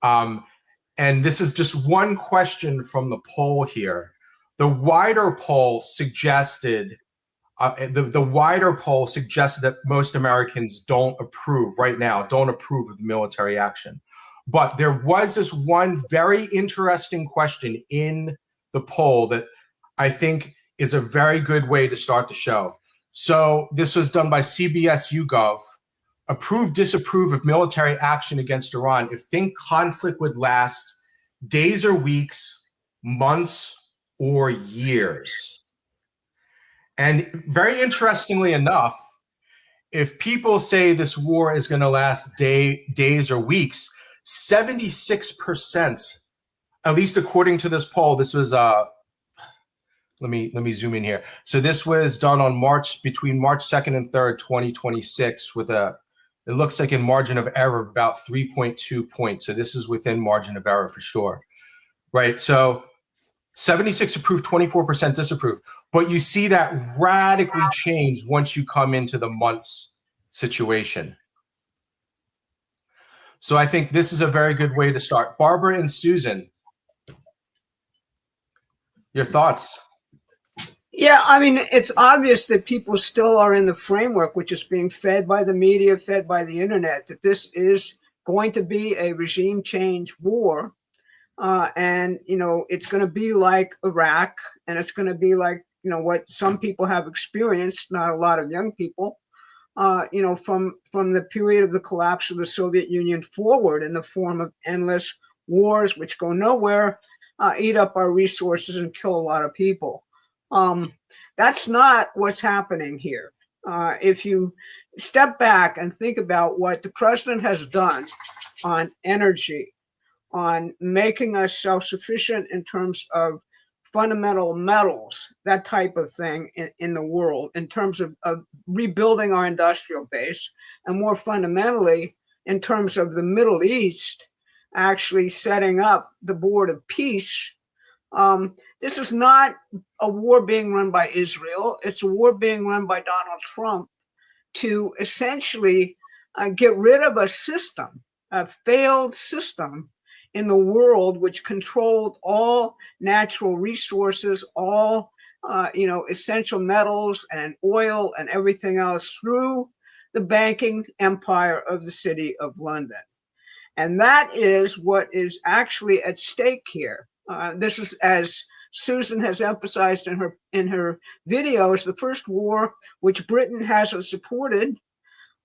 And this is just one question from the poll here. The wider poll suggested that most Americans don't approve right now, don't approve of the military action. But there was this one very interesting question in the poll that I think is a very good way to start the show. So this was done by CBS YouGov. Approve, disapprove of military action against Iran if think conflict would last days or weeks, months, or years. And very interestingly enough, if people say this war is going to last days or weeks, 76%, at least according to this poll, this was let me zoom in here. So this was done on between March 2nd and 3rd, 2026, with it looks like a margin of error of about 3.2 points. So this is within margin of error for sure, right? So 76 approved, 24% disapprove. But you see that radically change once you come into the months situation. So I think this is a very good way to start. Barbara and Susan, your thoughts? Yeah, I mean, it's obvious that people still are in the framework, which is being fed by the media, fed by the internet, that this is going to be a regime change war. And, it's going to be like Iraq, and it's going to be like, what some people have experienced, not a lot of young people, from the period of the collapse of the Soviet Union forward, in the form of endless wars, which go nowhere, eat up our resources and kill a lot of people. That's not what's happening here. If you step back and think about what the president has done on energy, on making us self-sufficient in terms of fundamental metals, that type of thing in the world, in terms of rebuilding our industrial base, and more fundamentally, in terms of the Middle East, actually setting up the board of peace. This is not a war being run by Israel. It's a war being run by Donald Trump to essentially get rid of a system, a failed system in the world, which controlled all natural resources, all essential metals and oil and everything else through the banking empire of the City of London. And that is what is actually at stake here. This is, as Susan has emphasized in her videos, the first war which Britain hasn't supported,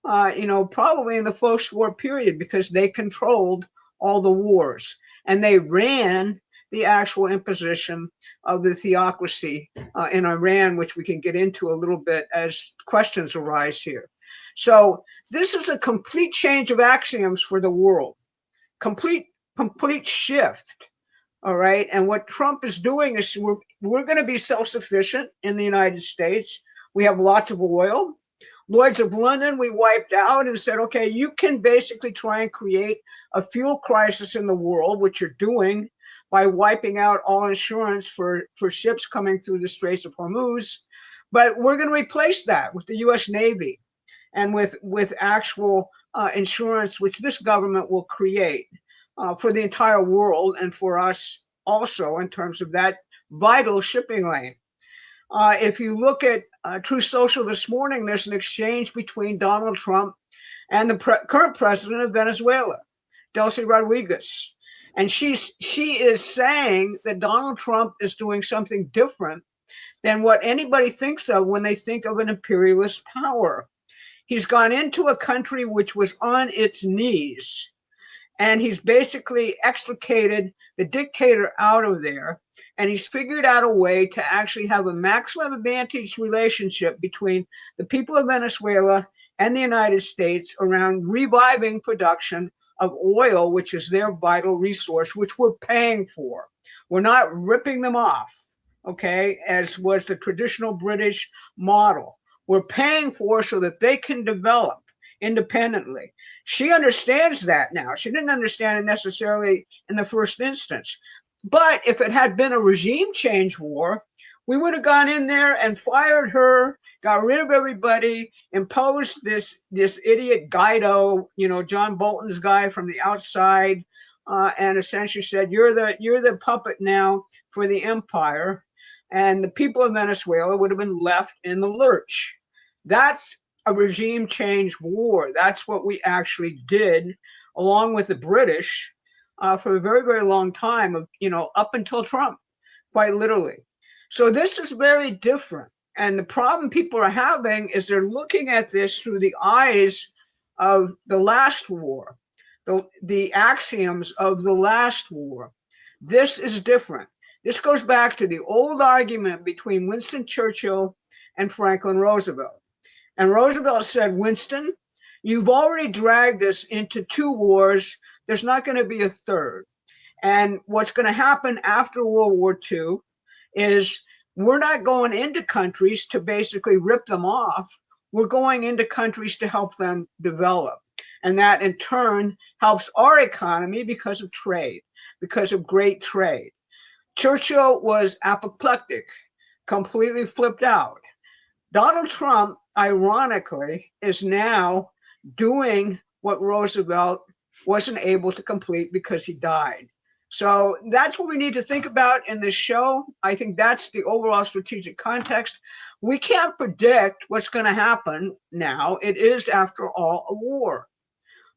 probably in the post-war period, because they controlled all the wars and they ran the actual imposition of the theocracy in Iran, which we can get into a little bit as questions arise here. So this is a complete change of axioms for the world, complete shift. All right. And what Trump is doing is we're going to be self-sufficient in the United States. We have lots of oil. Lloyd's of London, we wiped out and said, okay, you can basically try and create a fuel crisis in the world, which you're doing by wiping out all insurance for ships coming through the Straits of Hormuz. But we're going to replace that with the U.S. Navy and with actual insurance, which this government will create for the entire world and for us also in terms of that vital shipping lane. If you look at True Social this morning, there's an exchange between Donald Trump and the current president of Venezuela, Delcy Rodriguez. And she is saying that Donald Trump is doing something different than what anybody thinks of when they think of an imperialist power. He's gone into a country which was on its knees, and he's basically extricated the dictator out of there. And he's figured out a way to actually have a maximum advantage relationship between the people of Venezuela and the United States around reviving production of oil, which is their vital resource, which we're paying for. We're not ripping them off, okay, as was the traditional British model. We're paying for so that they can develop independently. She understands that now. She didn't understand it necessarily in the first instance. But if it had been a regime change war, we would have gone in there and fired her, got rid of everybody, imposed this idiot Guaido, John Bolton's guy from the outside, and essentially said, you're the puppet now for the empire, and the people of Venezuela would have been left in the lurch. That's a regime change war. That's what we actually did, along with the British, for a very, very long time, up until Trump, quite literally. So this is very different. And the problem people are having is they're looking at this through the eyes of the last war, the axioms of the last war. This is different. This goes back to the old argument between Winston Churchill and Franklin Roosevelt. And Roosevelt said, Winston, you've already dragged us into 2 wars. There's not going to be a third. And what's going to happen after World War II is we're not going into countries to basically rip them off. We're going into countries to help them develop. And that in turn helps our economy because of trade, because of great trade. Churchill was apoplectic, completely flipped out. Donald Trump, ironically, is now doing what Roosevelt wasn't able to complete because he died. So that's what we need to think about in this show. I think that's the overall strategic context. We can't predict what's going to happen now. It is, after all, a war.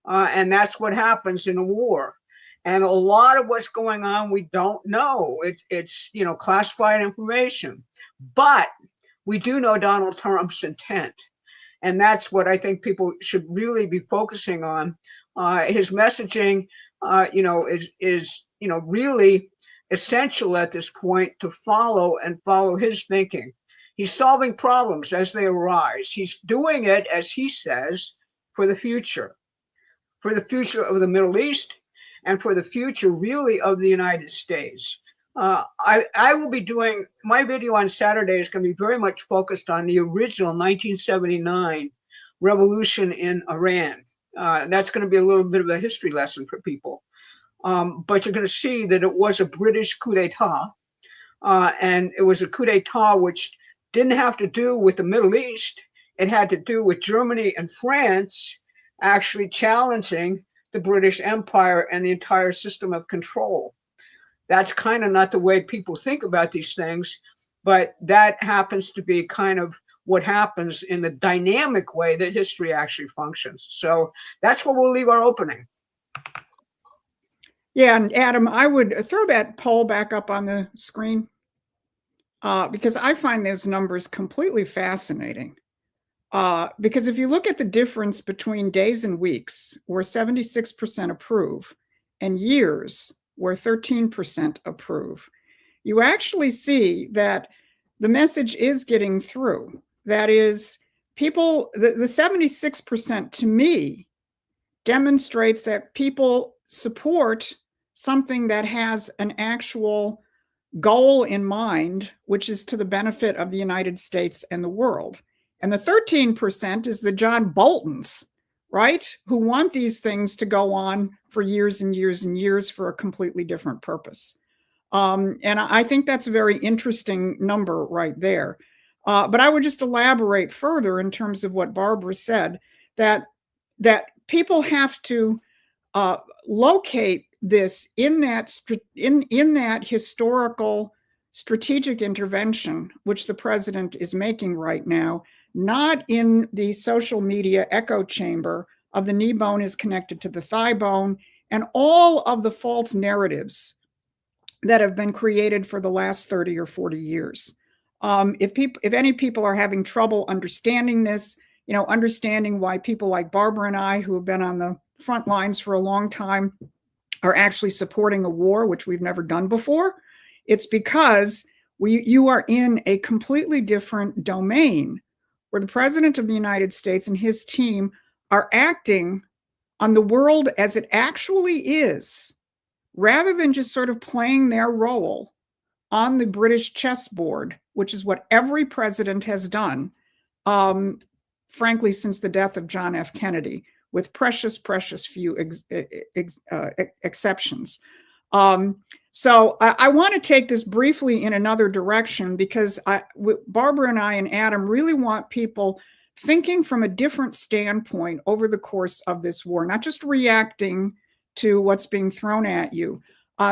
And that's what happens in a war. And a lot of what's going on, we don't know. It's classified information. But we do know Donald Trump's intent. And that's what I think people should really be focusing on. His messaging, is really essential at this point to follow his thinking. He's solving problems as they arise. He's doing it, as he says, for the future of the Middle East, and for the future, really, of the United States. I will be doing, my video on Saturday is going to be very much focused on the original 1979 revolution in Iran. That's going to be a little bit of a history lesson for people. But you're going to see that it was a British coup d'etat, and it was a coup d'etat which didn't have to do with the Middle East. It had to do with Germany and France actually challenging the British Empire and the entire system of control. That's kind of not the way people think about these things, but that happens to be kind of what happens in the dynamic way that history actually functions. So that's where we'll leave our opening. Yeah, and Adam, I would throw that poll back up on the screen because I find those numbers completely fascinating. Because if you look at the difference between days and weeks, where 76% approve, and years, where 13% approve, you actually see that the message is getting through. That is, people, the 76% to me demonstrates that people support something that has an actual goal in mind, which is to the benefit of the United States and the world. And the 13% is the John Boltons, right, who want these things to go on for years and years and years for a completely different purpose. And I think that's a very interesting number right there. But I would just elaborate further in terms of what Barbara said, that people have to locate this in that historical strategic intervention, which the president is making right now, not in the social media echo chamber of the knee bone is connected to the thigh bone and all of the false narratives that have been created for the last 30 or 40 years. If any people are having trouble understanding this, understanding why people like Barbara and I, who have been on the front lines for a long time, are actually supporting a war, which we've never done before, it's because you are in a completely different domain where the president of the United States and his team are acting on the world as it actually is, rather than just sort of playing their role on the British chessboard, which is what every president has done, frankly, since the death of John F. Kennedy, with precious few exceptions. So I want to take this briefly in another direction, because Barbara and I and Adam really want people thinking from a different standpoint over the course of this war, not just reacting to what's being thrown at you.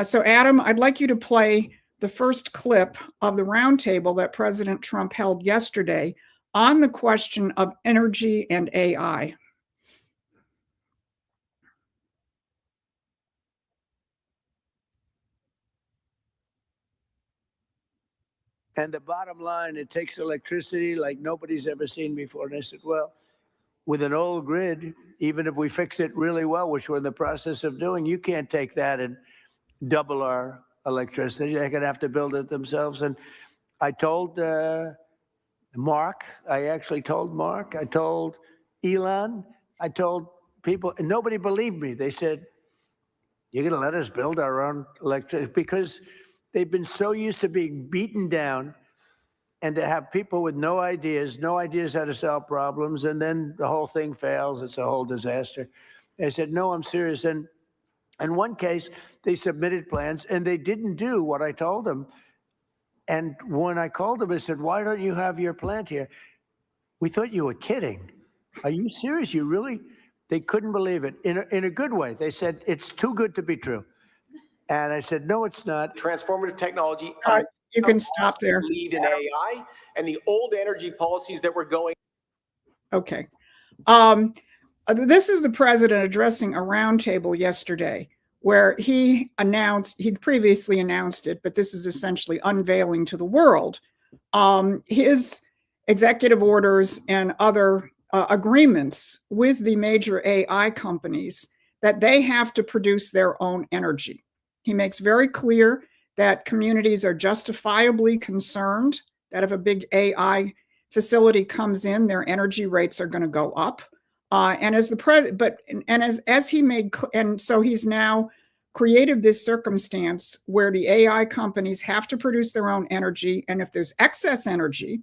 So Adam, I'd like you to play the first clip of the roundtable that President Trump held yesterday on the question of energy and AI. And the bottom line, it takes electricity like nobody's ever seen before. And I said, well, with an old grid, even if we fix it really well, which we're in the process of doing, you can't take that and double our electricity. They're going to have to build it themselves. And I told Mark, I actually told Mark, I told Elon, I told people, and nobody believed me. They said, you're going to let us build our own electricity? Because they've been so used to being beaten down and to have people with no ideas how to solve problems, and then the whole thing fails. It's a whole disaster. They said, no, I'm serious. And in one case, they submitted plans, and they didn't do what I told them. And when I called them, I said, why don't you have your plant here? We thought you were kidding. Are you serious? You really? They couldn't believe it in a good way. They said, it's too good to be true. And I said, no, it's not. Transformative technology. You can stop there. Lead in AI and the old energy policies that were going. Okay. This is the president addressing a roundtable yesterday where he announced, he'd previously announced it, but this is essentially unveiling to the world his executive orders and other agreements with the major AI companies that they have to produce their own energy. He makes very clear that communities are justifiably concerned that if a big AI facility comes in, their energy rates are going to go up. And as the so he's now created this circumstance where the AI companies have to produce their own energy, and if there's excess energy,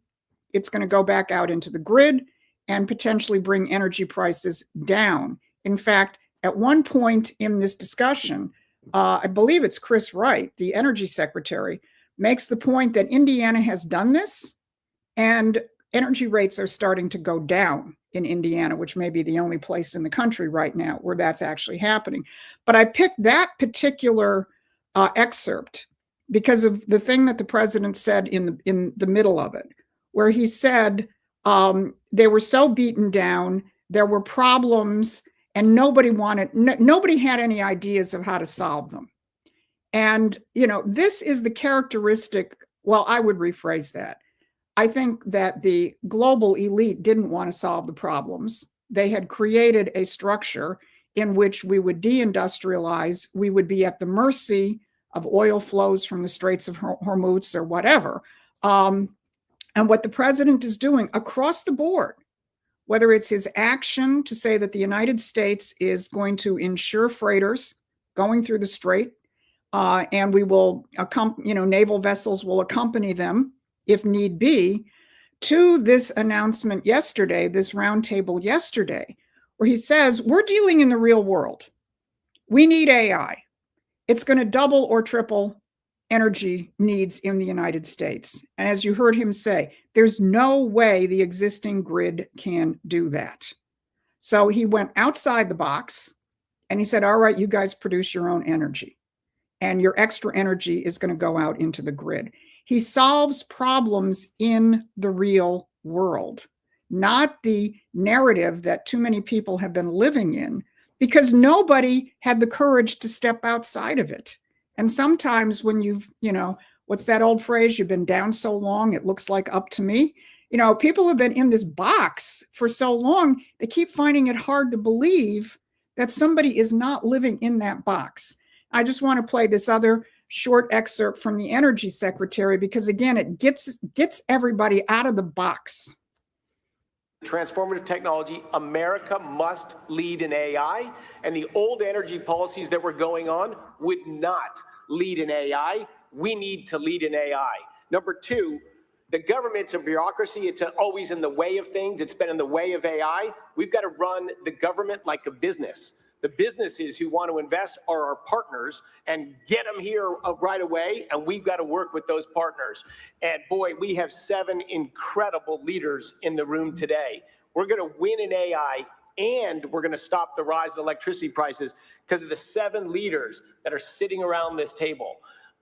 it's going to go back out into the grid and potentially bring energy prices down. In fact, at one point in this discussion, I believe it's Chris Wright, the energy secretary, makes the point that Indiana has done this and energy rates are starting to go down in Indiana, which may be the only place in the country right now where that's actually happening. But I picked that particular excerpt because of the thing that the president said in the middle of it, where he said they were so beaten down, there were problems, and nobody had any ideas of how to solve them. And, this is the characteristic, well, I would rephrase that. I think that the global elite didn't want to solve the problems. They had created a structure in which we would deindustrialize, we would be at the mercy of oil flows from the Straits of Hormuz or whatever. And what the president is doing across the board, whether it's his action to say that the United States is going to insure freighters going through the strait, and we will, naval vessels will accompany them if need be, to this announcement yesterday, this roundtable yesterday, where he says, we're dealing in the real world. We need AI. It's going to double or triple energy needs in the United States. And as you heard him say, there's no way the existing grid can do that. So he went outside the box and he said, all right, you guys produce your own energy and your extra energy is going to go out into the grid. He solves problems in the real world, not the narrative that too many people have been living in because nobody had the courage to step outside of it. And sometimes when what's that old phrase? You've been down so long, it looks like up to me. People have been in this box for so long, they keep finding it hard to believe that somebody is not living in that box. I just want to play this other short excerpt from the energy secretary, because again, it gets everybody out of the box. Transformative technology, America must lead in AI, and the old energy policies that were going on would not lead in AI. We need to lead in AI. Number two, the government's a bureaucracy. It's always in the way of things. It's been in the way of AI. We've got to run the government like a business. The businesses who want to invest are our partners and get them here right away. And we've got to work with those partners. And boy, we have 7 incredible leaders in the room today. We're going to win in AI and we're going to stop the rise in electricity prices. because of the 7 leaders that are sitting around this table.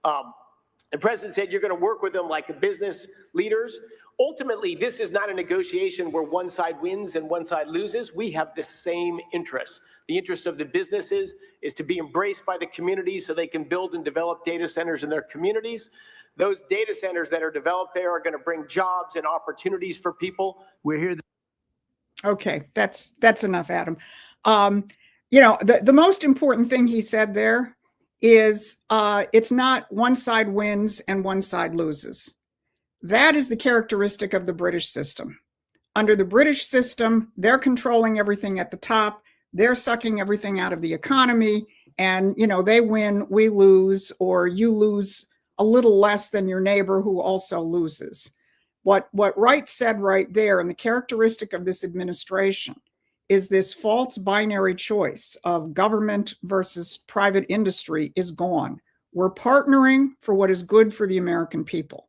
The president said you're going to work with them like business leaders. Ultimately, this is not a negotiation where one side wins and one side loses. We have the same interests. The interest of the businesses is to be embraced by the communities so they can build and develop data centers in their communities. Those data centers that are developed there are going to bring jobs and opportunities for people. We're here. Okay, that's enough, Adam. You know, the most important thing he said there is it's not one side wins and one side loses. That is the characteristic of the British system. Under the British system, they're controlling everything at the top. They're sucking everything out of the economy. And, you know, they win, we lose, or you lose a little less than your neighbor who also loses. What Wright said right there, and the characteristic of this administration, is this false binary choice of government versus private industry is gone. We're partnering for what is good for the American people.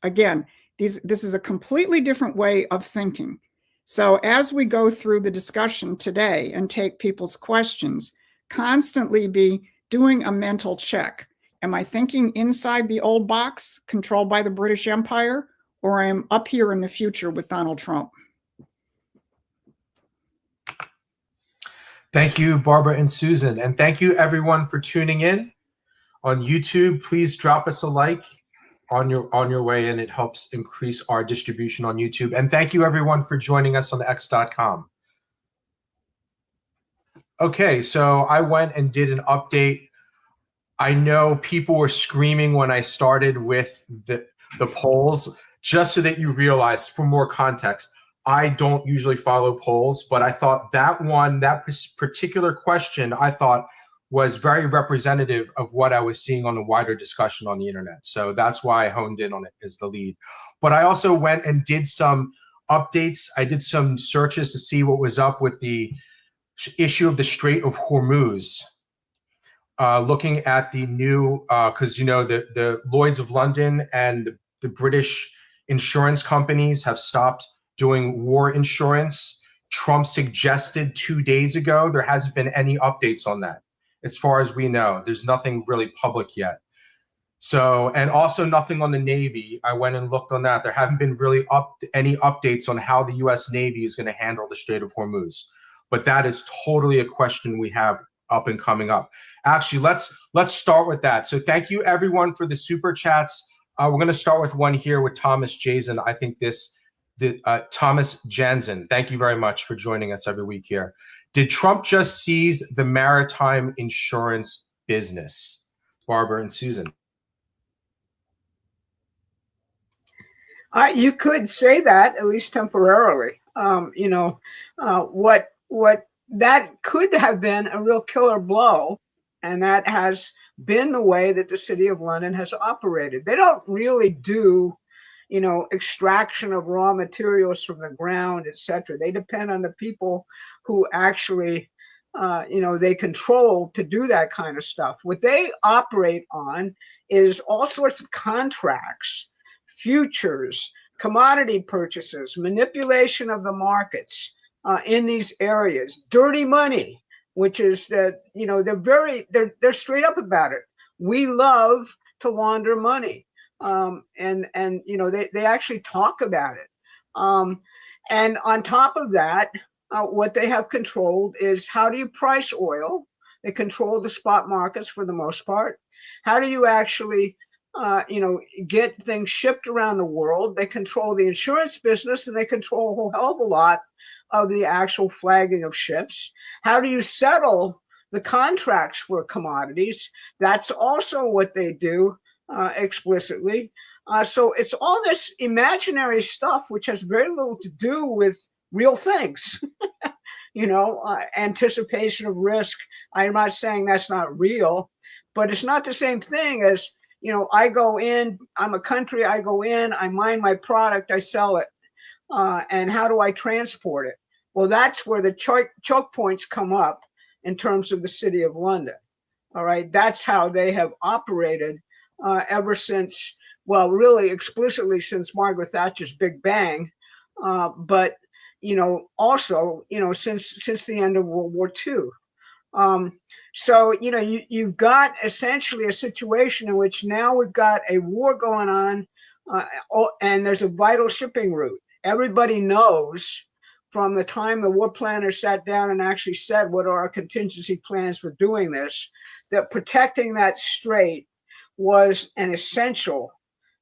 Again, this is a completely different way of thinking. So as we go through the discussion today and take people's questions, constantly be doing a mental check. Am I thinking inside the old box controlled by the British Empire, or I am up here in the future with Donald Trump? Thank you, Barbara and Susan. And thank you, everyone, for tuning in on YouTube. Please drop us a like on your way, and it helps increase our distribution on YouTube. And thank you, everyone, for joining us on x.com. Okay, so I went and did an update. I know people were screaming when I started with the polls. Just so that you realize, for more context, I don't usually follow polls, but I thought that particular question, I thought was very representative of what I was seeing on the wider discussion on the internet. So that's why I honed in on it as the lead. But I also went and did some updates. I did some searches to see what was up with the issue of the Strait of Hormuz. Looking at the new, because, you know, the Lloyds of London and the British insurance companies have stopped doing war insurance. Trump suggested 2 days ago. There hasn't been any updates on that. As far as we know, there's nothing really public yet. So, and also nothing on the Navy. I went and looked on that. There haven't been really any updates on how the U.S. Navy is going to handle the Strait of Hormuz. But that is totally a question we have up and coming up. Actually, let's start with that. So thank you, everyone, for the super chats. We're going to start with one here with Thomas Jason. I think Thomas Jansen. Thank you very much for joining us every week here. Did Trump just seize the maritime insurance business? Barbara and Susan. You could say that, at least temporarily. You know, what that could have been a real killer blow, and that has been the way that the City of London has operated. They don't really do, you know, extraction of raw materials from the ground, etc. They depend on the people who actually, you know, they control to do that kind of stuff. What they operate on is all sorts of contracts, futures, commodity purchases, manipulation of the markets in these areas, dirty money, which is that, you know, they're straight up about it. We love to launder money. And you know, they actually talk about it. And on top of that, what they have controlled is, how do you price oil? They control the spot markets for the most part. How do you actually, you know, get things shipped around the world? They control the insurance business, and they control a whole hell of a lot of the actual flagging of ships. How do you settle the contracts for commodities? That's also what they do explicitly. So it's all this imaginary stuff, which has very little to do with real things. You know, anticipation of risk. I'm not saying that's not real, but it's not the same thing as, you know, I go in, I'm a country, I go in, I mine my product, I sell it. And how do I transport it? Well, that's where the choke points come up in terms of the City of London. All right, that's how they have operated ever since, well, really explicitly since Margaret Thatcher's Big Bang, but, you know, also, you know, since the end of World War II. So, you've got essentially a situation in which now we've got a war going on, and there's a vital shipping route. Everybody knows from the time the war planners sat down and actually said what are our contingency plans for doing this, that protecting that strait was an essential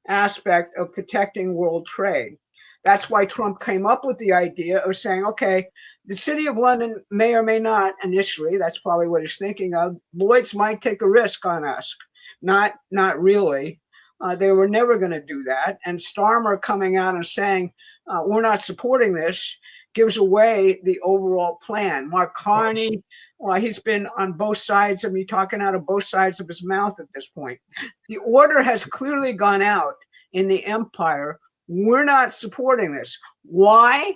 aspect of protecting world trade. That's why Trump came up with the idea of saying, okay, the city of London may or may not initially, that's probably what he's thinking of, Lloyd's might take a risk on us. Not really. They were never going to do that. And Starmer coming out and saying, we're not supporting this, gives away the overall plan. Mark Carney, well, he's been on both sides of me, talking out of both sides of his mouth at this point. The order has clearly gone out in the empire. We're not supporting this. Why?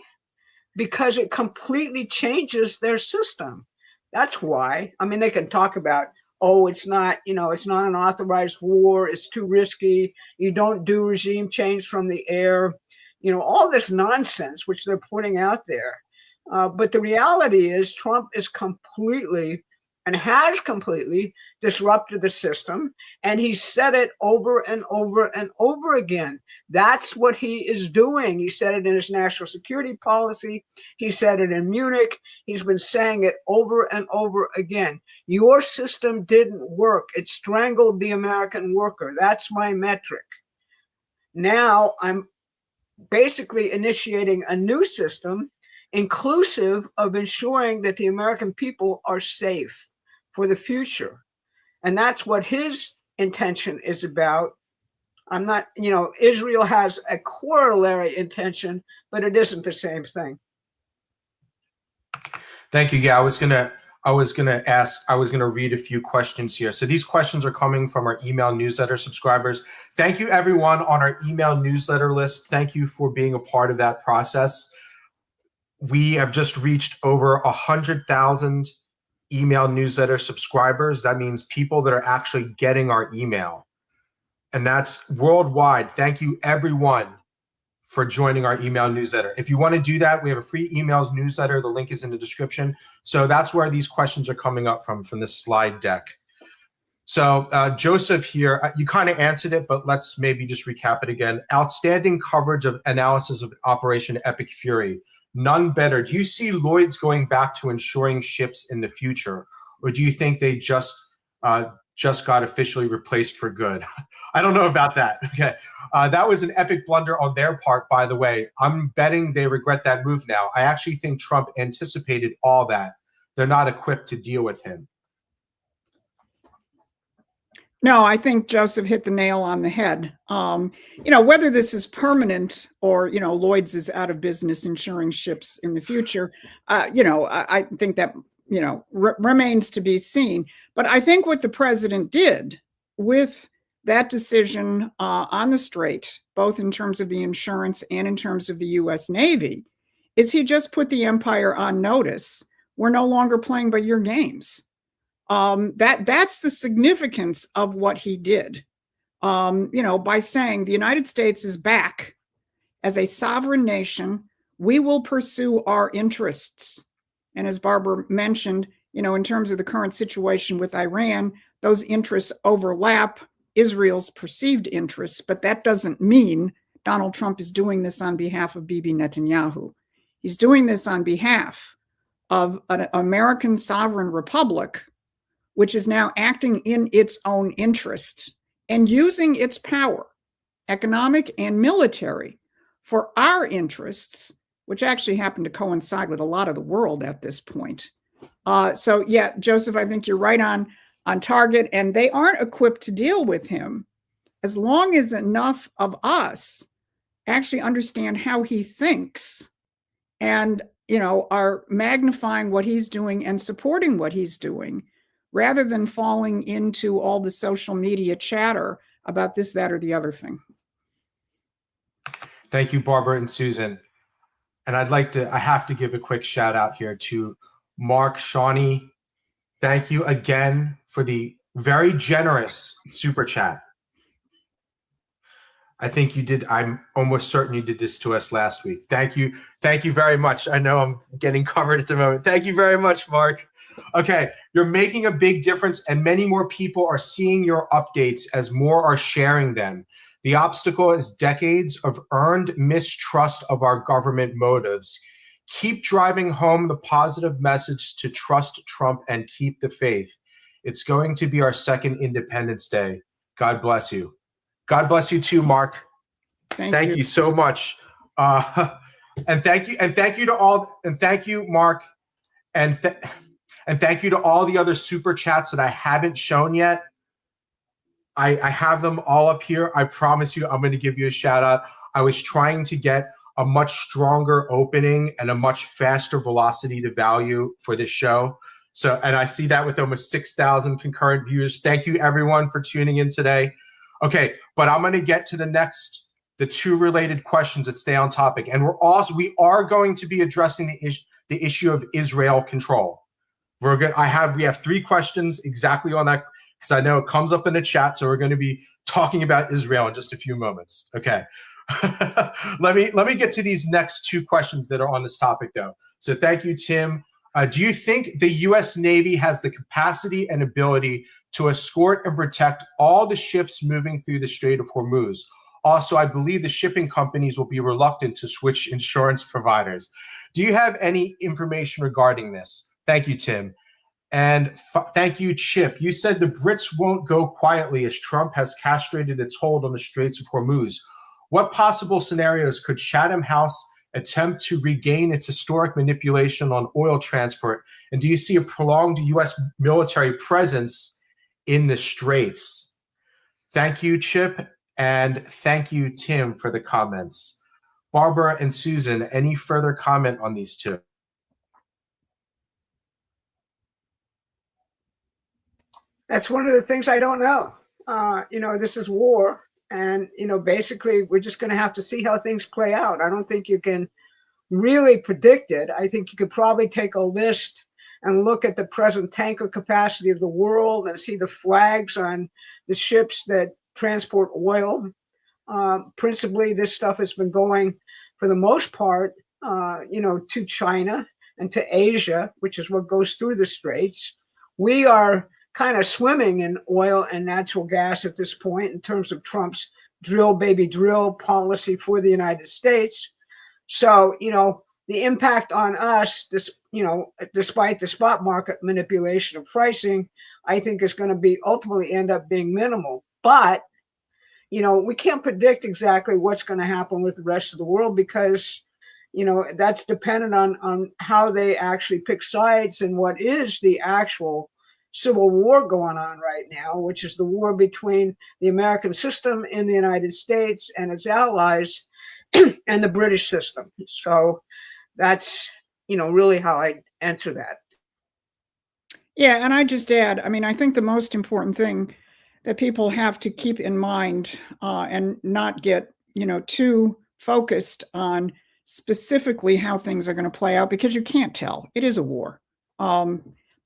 Because it completely changes their system. That's why. I mean, they can talk about, oh, it's not an authorized war. It's too risky. You don't do regime change from the air. All this nonsense, which they're putting out there. But the reality is Trump is completely and has completely disrupted the system. And he said it over and over and over again. That's what he is doing. He said it in his national security policy. He said it in Munich. He's been saying it over and over again. Your system didn't work. It strangled the American worker. That's my metric. Now I'm basically initiating a new system inclusive of ensuring that the American people are safe for the future. And that's what his intention is about. I'm not, Israel has a corollary intention, but it isn't the same thing. Thank you. Yeah, I was gonna read a few questions here. So these questions are coming from our email newsletter subscribers. Thank you everyone on our email newsletter list. Thank you for being a part of that process. We have just reached over 100,000 email newsletter subscribers. That means people that are actually getting our email. And that's worldwide. Thank you everyone for joining our email newsletter. If you want to do that, we have a free emails newsletter. The link is in the description. So that's where these questions are coming up from this slide deck. So Joseph here, you kind of answered it, but let's maybe just recap it again. Outstanding coverage of analysis of Operation Epic Fury. None better. Do you see Lloyd's going back to insuring ships in the future? Or do you think they just got officially replaced for good? I don't know about that. Okay. That was an epic blunder on their part, by the way. I'm betting they regret that move now. I actually think Trump anticipated all that. They're not equipped to deal with him. No, I think Joseph hit the nail on the head. Whether this is permanent or, Lloyd's is out of business insuring ships in the future, I think that, remains to be seen. But I think what the president did with that decision on the strait, both in terms of the insurance and in terms of the U.S. Navy, is he just put the empire on notice. We're no longer playing by your games. That's the significance of what he did, by saying the United States is back as a sovereign nation. We will pursue our interests. And as Barbara mentioned, in terms of the current situation with Iran, those interests overlap Israel's perceived interests, but that doesn't mean Donald Trump is doing this on behalf of Bibi Netanyahu. He's doing this on behalf of an American sovereign republic, which is now acting in its own interests and using its power, economic and military, for our interests, which actually happen to coincide with a lot of the world at this point. So yeah, Joseph, I think you're right on target, and they aren't equipped to deal with him as long as enough of us actually understand how he thinks and, are magnifying what he's doing and supporting what he's doing, rather than falling into all the social media chatter about this, that, or the other thing. Thank you, Barbara and Susan. And I have to give a quick shout out here to Mark Shawnee. Thank you again for the very generous super chat. I think you did. I'm almost certain you did this to us last week. Thank you. Thank you very much. I know I'm getting covered at the moment. Thank you very much, Mark. Okay, you're making a big difference, and many more people are seeing your updates as more are sharing them. The obstacle is decades of earned mistrust of our government motives. Keep driving home the positive message to trust Trump and keep the faith. It's going to be our second Independence Day. God bless you. God bless you too, Mark. Thank you so much. And thank you to all, and thank you, Mark, and thank you to all the other super chats that I haven't shown yet. I have them all up here. I promise you, I'm going to give you a shout out. I was trying to get a much stronger opening and a much faster velocity to value for this show. So, and I see that with almost 6,000 concurrent views. Thank you everyone for tuning in today. Okay, but I'm going to get to the two related questions that stay on topic. And we are going to be addressing the issue of Israel control. We have 3 questions exactly on that, because I know it comes up in the chat. So we're going to be talking about Israel in just a few moments. Okay. let me get to these next 2 questions that are on this topic though. So thank you, Tim. Do you think the U.S. Navy has the capacity and ability to escort and protect all the ships moving through the Strait of Hormuz? Also, I believe the shipping companies will be reluctant to switch insurance providers. Do you have any information regarding this? Thank you, Tim. And thank you, Chip. You said the Brits won't go quietly as Trump has castrated its hold on the Straits of Hormuz. What possible scenarios could Chatham House attempt to regain its historic manipulation on oil transport? And do you see a prolonged U.S. military presence in the Straits? Thank you, Chip. And thank you, Tim, for the comments. Barbara and Susan, any further comment on these 2? That's one of the things I don't know. This is war. And, basically, we're just going to have to see how things play out. I don't think you can really predict it. I think you could probably take a list and look at the present tanker capacity of the world and see the flags on the ships that transport oil. Principally, this stuff has been going, for the most part, to China and to Asia, which is what goes through the Straits. We are kind of swimming in oil and natural gas at this point in terms of Trump's drill baby drill policy for the United States. So, the impact on us, despite the spot market manipulation of pricing, I think is going to be ultimately end up being minimal. But, we can't predict exactly what's going to happen with the rest of the world because, that's dependent on how they actually pick sides and what is the actual civil war going on right now, which is the war between the American system in the United States and its allies and the British system. So that's, really how I answer that. Yeah, and I just add, I think the most important thing that people have to keep in mind and not get, too focused on specifically how things are going to play out, because you can't tell. It is a war.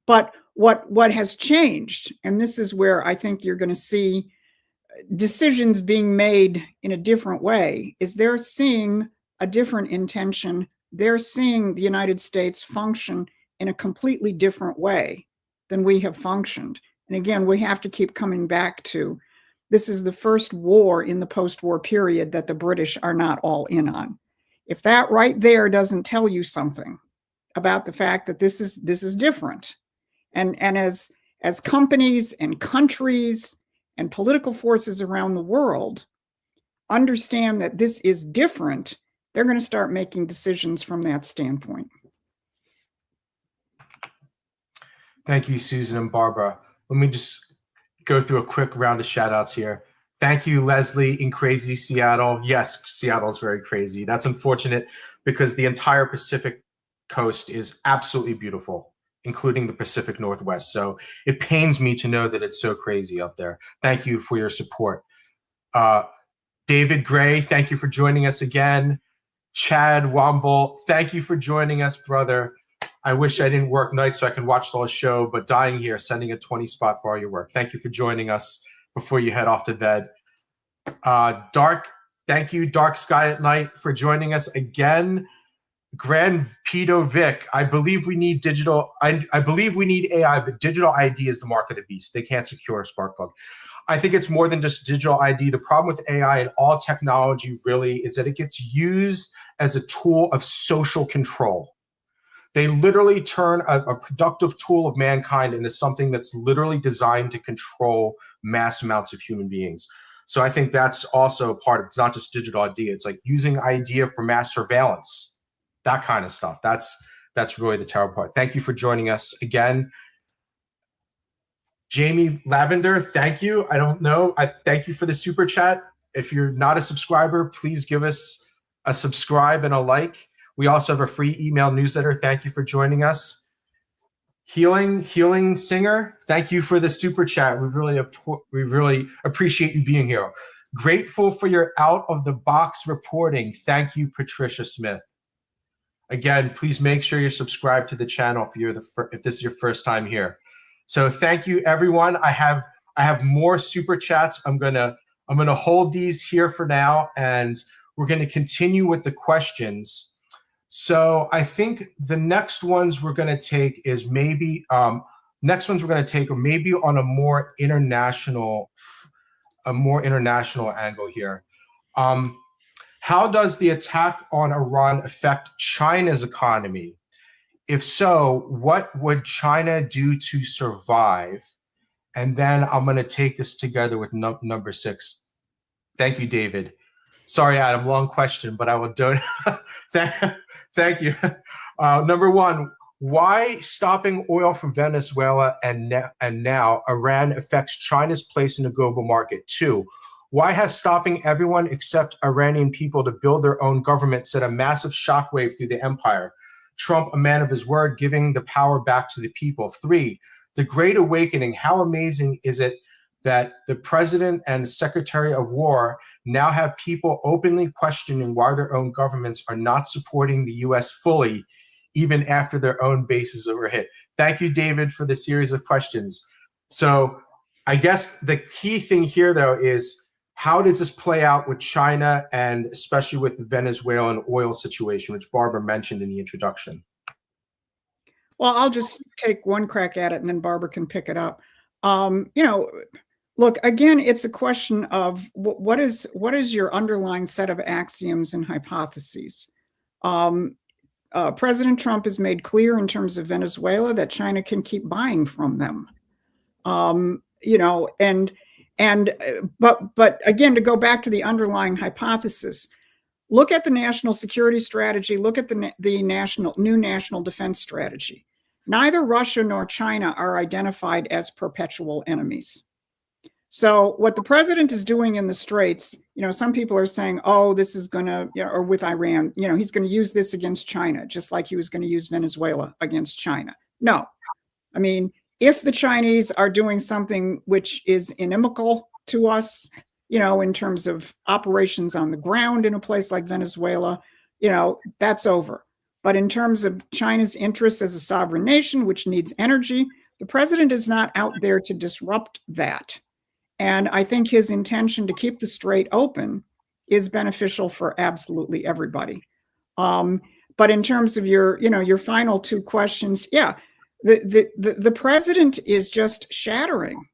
But what has changed, and this is where I think you're going to see decisions being made in a different way, is they're seeing a different intention. They're seeing the United States function in a completely different way than we have functioned. And again, we have to keep coming back to, this is the first war in the post-war period that the British are not all in on. If that right there doesn't tell you something about the fact that this is different, and as companies and countries and political forces around the world understand that this is different, they're going to start making decisions from that standpoint. Thank you, Susan and Barbara. Let me just go through a quick round of shout outs here. Thank you, Leslie in crazy Seattle. Yes, Seattle's very crazy. That's unfortunate because the entire Pacific coast is absolutely beautiful, including the Pacific Northwest. So it pains me to know that it's so crazy up there. Thank you for your support. David Gray, thank you for joining us again. Chad Womble, thank you for joining us, brother. I wish I didn't work nights so I could watch the whole show, but dying here, sending a 20 spot for all your work. Thank you for joining us before you head off to bed. Thank you, Dark Sky at Night, for joining us again. Grand Pedo Vic, I believe we need digital. I believe we need AI, but digital ID is the mark of the beast. They can't secure a Sparkplug. I think it's more than just digital ID. The problem with AI and all technology really is that it gets used as a tool of social control. They literally turn a productive tool of mankind into something that's literally designed to control mass amounts of human beings. So I think that's also part of it. It's not just digital ID. It's like using idea for mass surveillance, that kind of stuff. That's really the terrible part. Thank you for joining us again. Jamie Lavender, thank you. I don't know. I thank you for the super chat. If you're not a subscriber, please give us a subscribe and a like. We also have a free email newsletter. Thank you for joining us. Healing Singer, thank you for the super chat. We really appreciate you being here. Grateful for your out of the box reporting. Thank you, Patricia Smith. Again, please make sure you're subscribed to the channel if this is your first time here. So thank you, everyone. I have more super chats. I'm gonna hold these here for now, and we're gonna continue with the questions. So I think the next ones we're gonna take is maybe are maybe on a more international angle here. How does the attack on Iran affect China's economy? If so, what would China do to survive? And then I'm going to take this together with number 6. Thank you, David. Sorry, Adam, long question, but I will do it. Thank you. Number 1, why stopping oil from Venezuela and now Iran affects China's place in the global market? 2, why has stopping everyone except Iranian people to build their own government sent a massive shockwave through the empire? Trump, a man of his word, giving the power back to the people. 3, the Great Awakening. How amazing is it that the president and secretary of war now have people openly questioning why their own governments are not supporting the U.S. fully, even after their own bases were hit? Thank you, David, for the series of questions. So I guess the key thing here, though, is how does this play out with China and especially with the Venezuelan oil situation, which Barbara mentioned in the introduction? Well, I'll just take one crack at it and then Barbara can pick it up. Look, again, it's a question of what is your underlying set of axioms and hypotheses. President Trump has made clear in terms of Venezuela that China can keep buying from them. But again, to go back to the underlying hypothesis, look at the national security strategy, look at the new national defense strategy. Neither Russia nor China are identified as perpetual enemies. So what the president is doing in the Straits, some people are saying, oh, this is going to, or with Iran, he's going to use this against China, just like he was going to use Venezuela against China. No, I mean, if the Chinese are doing something which is inimical to us, in terms of operations on the ground in a place like Venezuela, that's over. But in terms of China's interests as a sovereign nation, which needs energy, the president is not out there to disrupt that. And I think his intention to keep the Strait open is beneficial for absolutely everybody. But in terms of your final 2 questions, yeah, the president is just shattering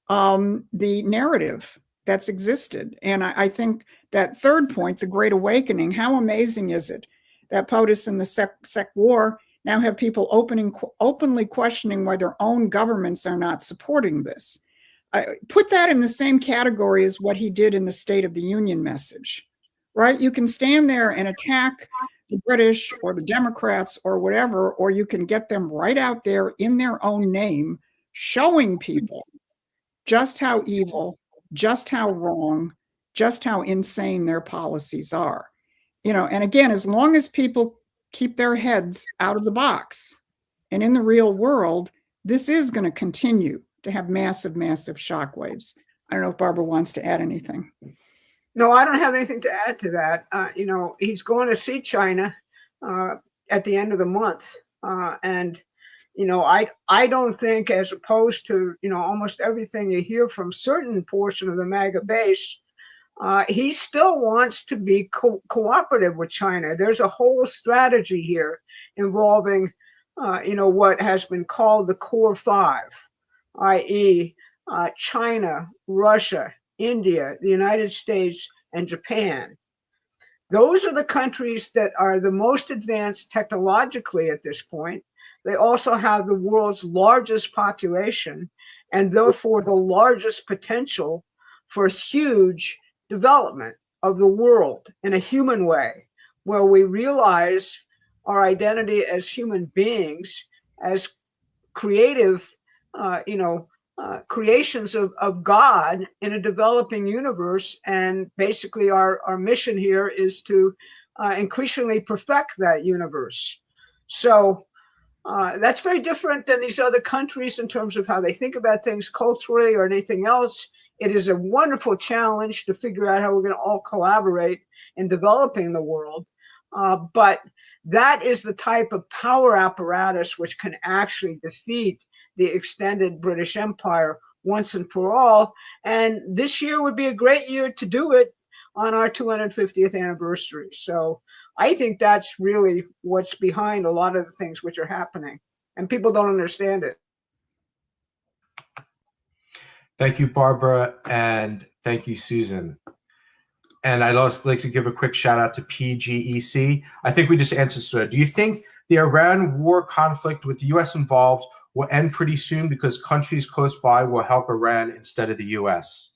the narrative that's existed. And I think that 3rd point, the Great Awakening, how amazing is it that POTUS and the Sec War now have people openly questioning why their own governments are not supporting this. I put that in the same category as what he did in the State of the Union message, right? You can stand there and attack the British or the Democrats or whatever, or you can get them right out there in their own name, showing people just how evil, just how wrong, just how insane their policies are. And again, as long as people keep their heads out of the box and in the real world, this is going to continue to have massive, massive shockwaves. I don't know if Barbara wants to add anything. No, I don't have anything to add to that. He's going to see China at the end of the month. I don't think, as opposed to, almost everything you hear from certain portion of the MAGA base, he still wants to be cooperative with China. There's a whole strategy here involving, what has been called the Core Five, i.e., China, Russia, India, the United States, and Japan. Those are the countries that are the most advanced technologically at this point. They also have the world's largest population and therefore the largest potential for huge development of the world in a human way, where we realize our identity as human beings, as creative, creations of God in a developing universe. And basically our mission here is to increasingly perfect that universe. So that's very different than these other countries in terms of how they think about things culturally or anything else. It is a wonderful challenge to figure out how we're going to all collaborate in developing the world. But that is the type of power apparatus which can actually defeat the extended British Empire once and for all. And this year would be a great year to do it on our 250th anniversary. So I think that's really what's behind a lot of the things which are happening, and people don't understand it. Thank you, Barbara, and thank you, Susan. And I'd also like to give a quick shout out to PGEC. I think we just answered. Do you think the Iran war conflict with the U.S. involved will end pretty soon because countries close by will help Iran instead of the U.S.?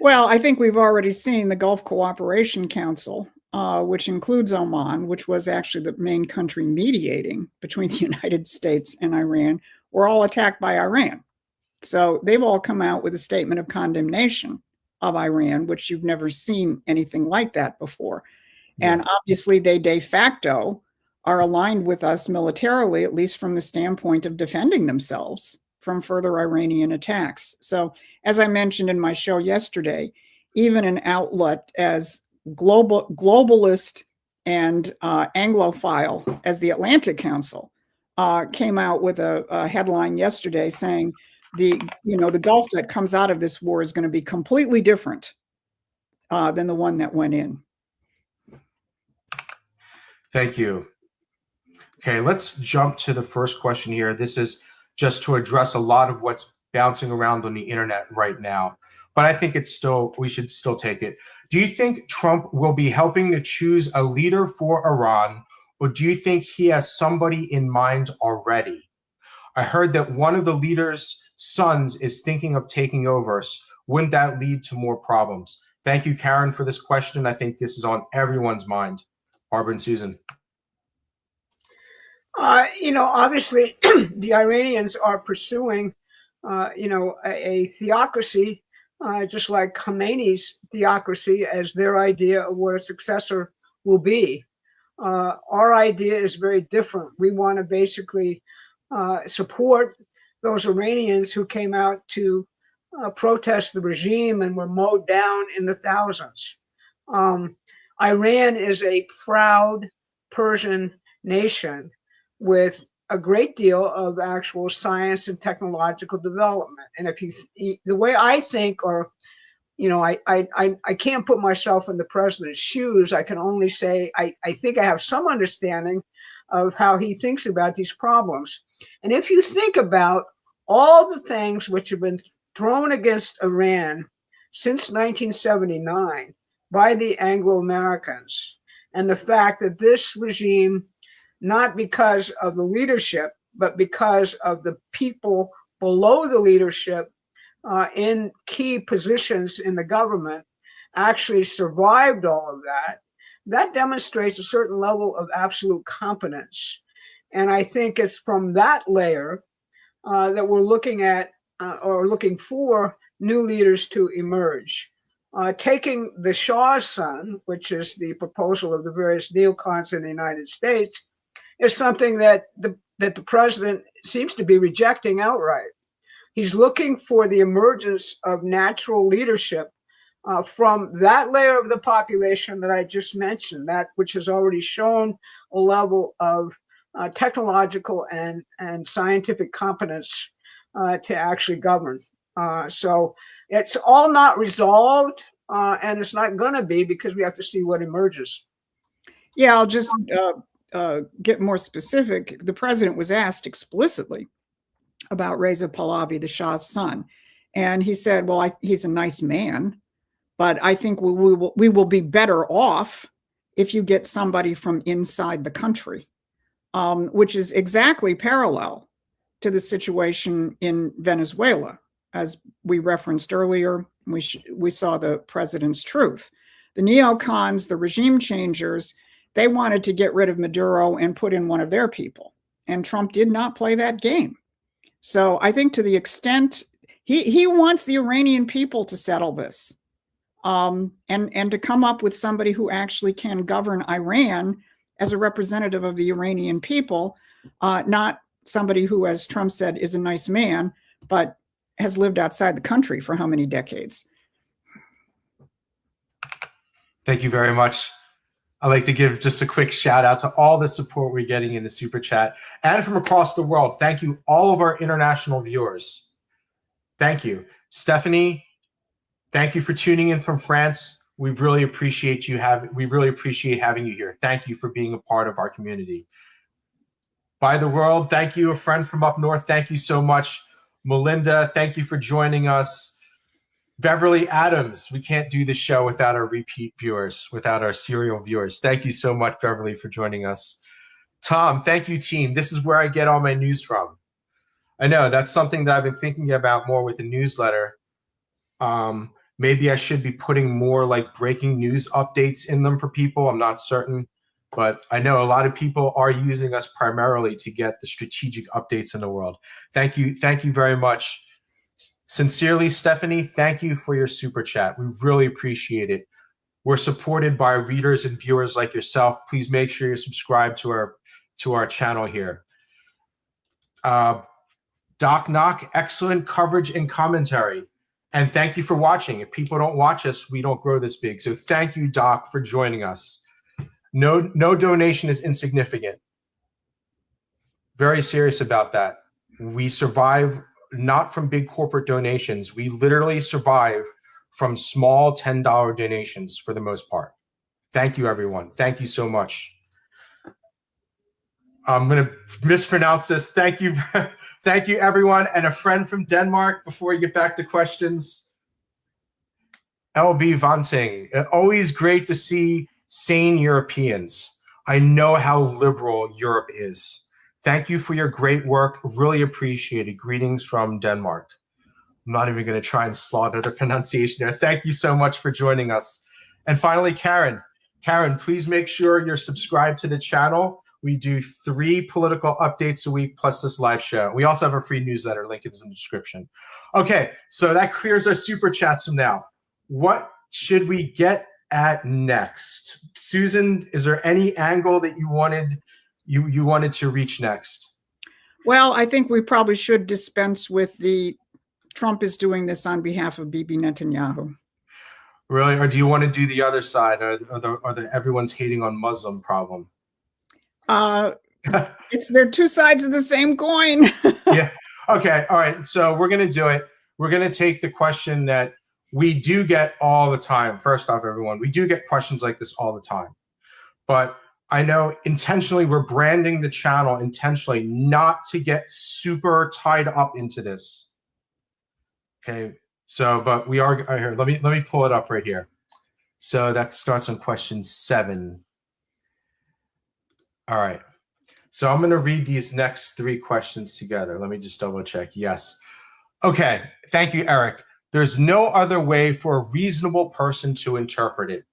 Well, I think we've already seen the Gulf Cooperation Council, which includes Oman, which was actually the main country mediating between the United States and Iran, were all attacked by Iran. So they've all come out with a statement of condemnation of Iran, which you've never seen anything like that before. Yeah. And obviously they de facto are aligned with us militarily, at least from the standpoint of defending themselves from further Iranian attacks. So as I mentioned in my show yesterday, even an outlet as globalist and Anglophile as the Atlantic Council came out with a headline yesterday saying the Gulf that comes out of this war is going to be completely different than the one that went in. Thank you. Okay, let's jump to the first question here. This is just to address a lot of what's bouncing around on the internet right now, but I think we should still take it. Do you think Trump will be helping to choose a leader for Iran, or do you think he has somebody in mind already? I heard that one of the leader's sons is thinking of taking over. Wouldn't that lead to more problems? Thank you, Karen, for this question. I think this is on everyone's mind. Barbara and Susan. Obviously, the Iranians are pursuing, a theocracy, just like Khomeini's theocracy, as their idea of what a successor will be. Our idea is very different. We want to basically support those Iranians who came out to protest the regime and were mowed down in the thousands. Iran is a proud Persian nation with a great deal of actual science and technological development. And the way I think, or, I can't put myself in the president's shoes. I can only say, I think I have some understanding of how he thinks about these problems. And if you think about all the things which have been thrown against Iran since 1979 by the Anglo-Americans, and the fact that this regime, not because of the leadership, but because of the people below the leadership in key positions in the government, actually survived all of that, that demonstrates a certain level of absolute competence. And I think it's from that layer that we're looking at or looking for new leaders to emerge. Taking the Shah's son, which is the proposal of the various neocons in the United States, is something that the president seems to be rejecting outright. He's looking for the emergence of natural leadership from that layer of the population that I just mentioned, that which has already shown a level of technological and scientific competence to actually govern. So it's all not resolved. and it's not going to be, because we have to see what emerges. Yeah, I'll just get more specific. The president was asked explicitly about Reza Pahlavi, the Shah's son. And he said, well, he's a nice man, but I think we will be better off if you get somebody from inside the country, which is exactly parallel to the situation in Venezuela. As we referenced earlier, we saw the president's truth. The neocons, the regime changers, they wanted to get rid of Maduro and put in one of their people. And Trump did not play that game. So I think to the extent he wants the Iranian people to settle this, and to come up with somebody who actually can govern Iran as a representative of the Iranian people, not somebody who, as Trump said, is a nice man, but has lived outside the country for how many decades. Thank you very much. I'd like to give just a quick shout out to all the support we're getting in the Super Chat and from across the world. Thank you, all of our international viewers. Thank you. Stephanie, thank you for tuning in from France. We really appreciate having you here. Thank you for being a part of our community. By the world, thank you. A friend from up north, thank you so much. Melinda, thank you for joining us. Beverly Adams, we can't do the show without our repeat viewers, without our serial viewers. Thank you so much, Beverly, for joining us. Tom, thank you, team. This is where I get all my news from. I know that's something that I've been thinking about more with the newsletter. Maybe I should be putting more like breaking news updates in them for people. I'm not certain, but I know a lot of people are using us primarily to get the strategic updates in the world. Thank you. Thank you very much. Sincerely, Stephanie, thank you for your super chat. We really appreciate it. We're supported by readers and viewers like yourself. Please make sure you're subscribed to our channel here. Doc Knock, excellent coverage and commentary. And thank you for watching. If people don't watch us, we don't grow this big. So thank you, Doc, for joining us. No donation is insignificant. Very serious about that. We survive not from big corporate donations. We literally survive from small $10 donations for the most part. Thank you, everyone. Thank you so much. I'm going to mispronounce this. Thank you. Thank you, everyone. And a friend from Denmark before we get back to questions. LB Vanting. Always great to see sane Europeans. I know how liberal Europe is. Thank you for your great work. Really appreciate it. Greetings from Denmark. I'm not even going to try and slaughter the pronunciation there. Thank you so much for joining us. And finally, Karen. Karen, please make sure you're subscribed to the channel. We do 3 political updates a week plus this live show. We also have a free newsletter. Link is in the description. Okay, so that clears our super chats from now. What should we get at next? Susan, is there any angle that you wanted to reach next? Well, I think we probably should dispense with the Trump is doing this on behalf of Bibi Netanyahu. Really? Or do you want to do the other side, or the everyone's hating on Muslim problem? They're two sides of the same coin. Yeah. Okay. All right. So we're going to do it. We're going to take the question that we do get all the time. First off, everyone, we do get questions like this all the time. But I know intentionally we're branding the channel intentionally not to get super tied up into this. Okay. So, but we are here. Let me pull it up right here. So that starts on question 7. All right. So I'm going to read these next 3 questions together. Let me just double check. Yes. Okay. Thank you, Eric. There's no other way for a reasonable person to interpret it.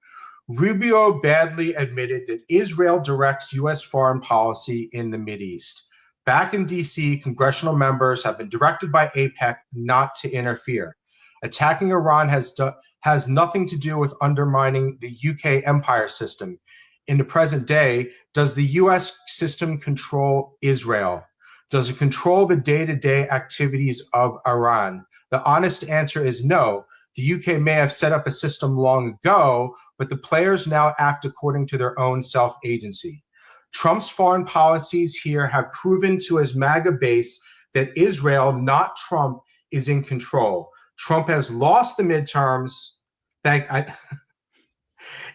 Rubio badly admitted that Israel directs U.S. foreign policy in the Mideast. Back in D.C., congressional members have been directed by AIPAC not to interfere. Attacking Iran has nothing to do with undermining the UK empire system. In the present day, does the U.S. system control Israel? Does it control the day-to-day activities of Iran? The honest answer is no. The UK may have set up a system long ago, but the players now act according to their own self-agency. Trump's foreign policies here have proven to his MAGA base that Israel, not Trump, is in control. Trump has lost the midterms.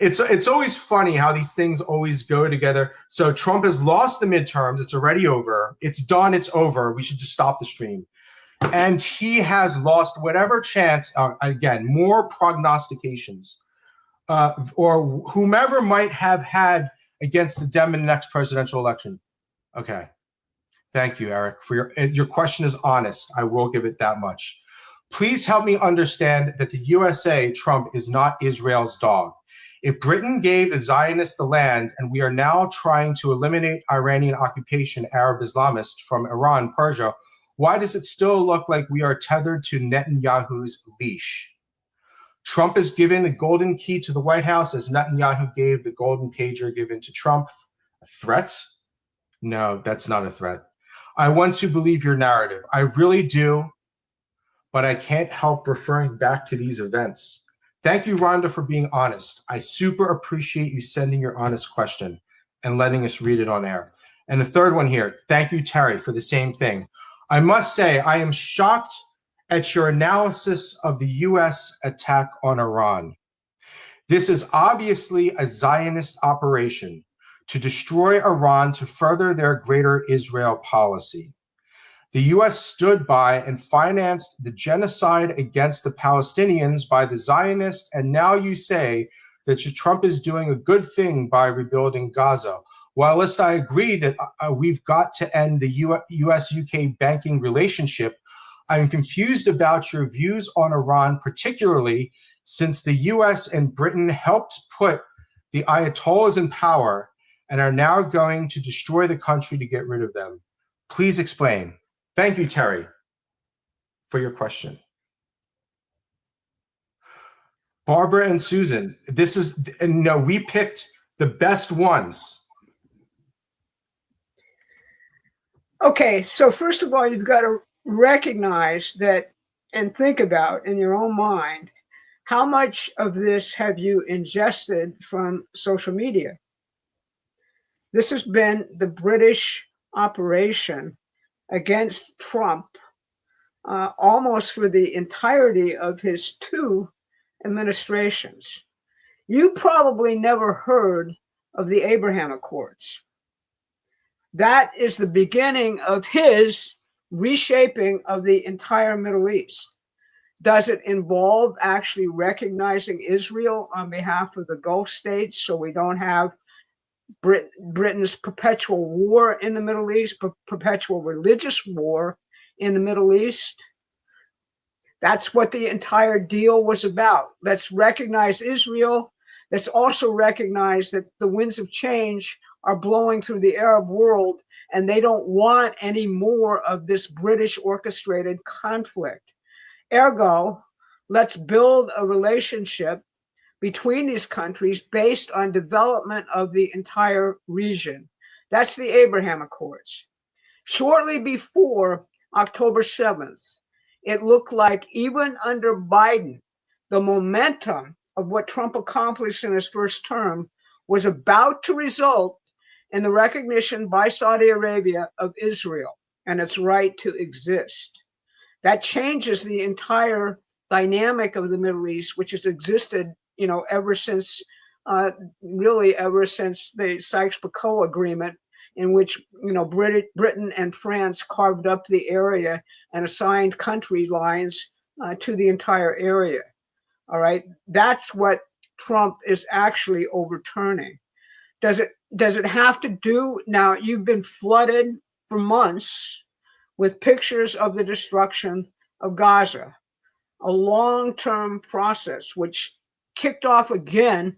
It's always funny how these things always go together. So Trump has lost the midterms. It's already over. It's done. It's over. We should just stop the stream. And he has lost whatever chance, again, more prognostications, or whomever might have had against the Dem in the next presidential election. Okay. Thank you, Eric, for your question is honest. I will give it that much. Please help me understand that the USA, Trump, is not Israel's dog. If Britain gave the Zionists the land and we are now trying to eliminate Iranian occupation Arab Islamists from Iran, Persia, why does it still look like we are tethered to Netanyahu's leash? Trump is given a golden key to the White House as Netanyahu gave the golden pager given to Trump. A threat? No, that's not a threat. I want to believe your narrative. I really do, but I can't help referring back to these events. Thank you, Rhonda, for being honest. I super appreciate you sending your honest question and letting us read it on air. And the third one here, thank you, Terry, for the same thing. I must say, I am shocked at your analysis of the U.S. attack on Iran. This is obviously a Zionist operation to destroy Iran to further their greater Israel policy. The U.S. stood by and financed the genocide against the Palestinians by the Zionists, and now you say that Trump is doing a good thing by rebuilding Gaza. Whilst I agree that we've got to end the U.S.-UK banking relationship, I'm confused about your views on Iran, particularly since the U.S. and Britain helped put the Ayatollahs in power and are now going to destroy the country to get rid of them. Please explain. Thank you, Terry, for your question. Barbara and Susan, we picked the best ones. Okay, so first of all, you've got to recognize that and think about in your own mind, how much of this have you ingested from social media? This has been the British operation against Trump almost for the entirety of his 2 administrations. You probably never heard of the Abraham Accords. That is the beginning of his reshaping of the entire Middle East. Does it involve actually recognizing Israel on behalf of the Gulf states so we don't have Britain's perpetual war in the Middle East, perpetual religious war in the Middle East? That's what the entire deal was about. Let's recognize Israel. Let's also recognize that the winds of change are blowing through the Arab world, and they don't want any more of this British orchestrated conflict. Ergo, let's build a relationship between these countries based on development of the entire region. That's the Abraham Accords. Shortly before October 7th, it looked like even under Biden, the momentum of what Trump accomplished in his first term was about to result in the recognition by Saudi Arabia of Israel and its right to exist. That changes the entire dynamic of the Middle East, which has existed ever since the Sykes-Picot Agreement, in which Britain and France carved up the area and assigned country lines to the entire area. All right, that's what Trump is actually overturning. Does it have to do now? You've been flooded for months with pictures of the destruction of Gaza, a long-term process which kicked off again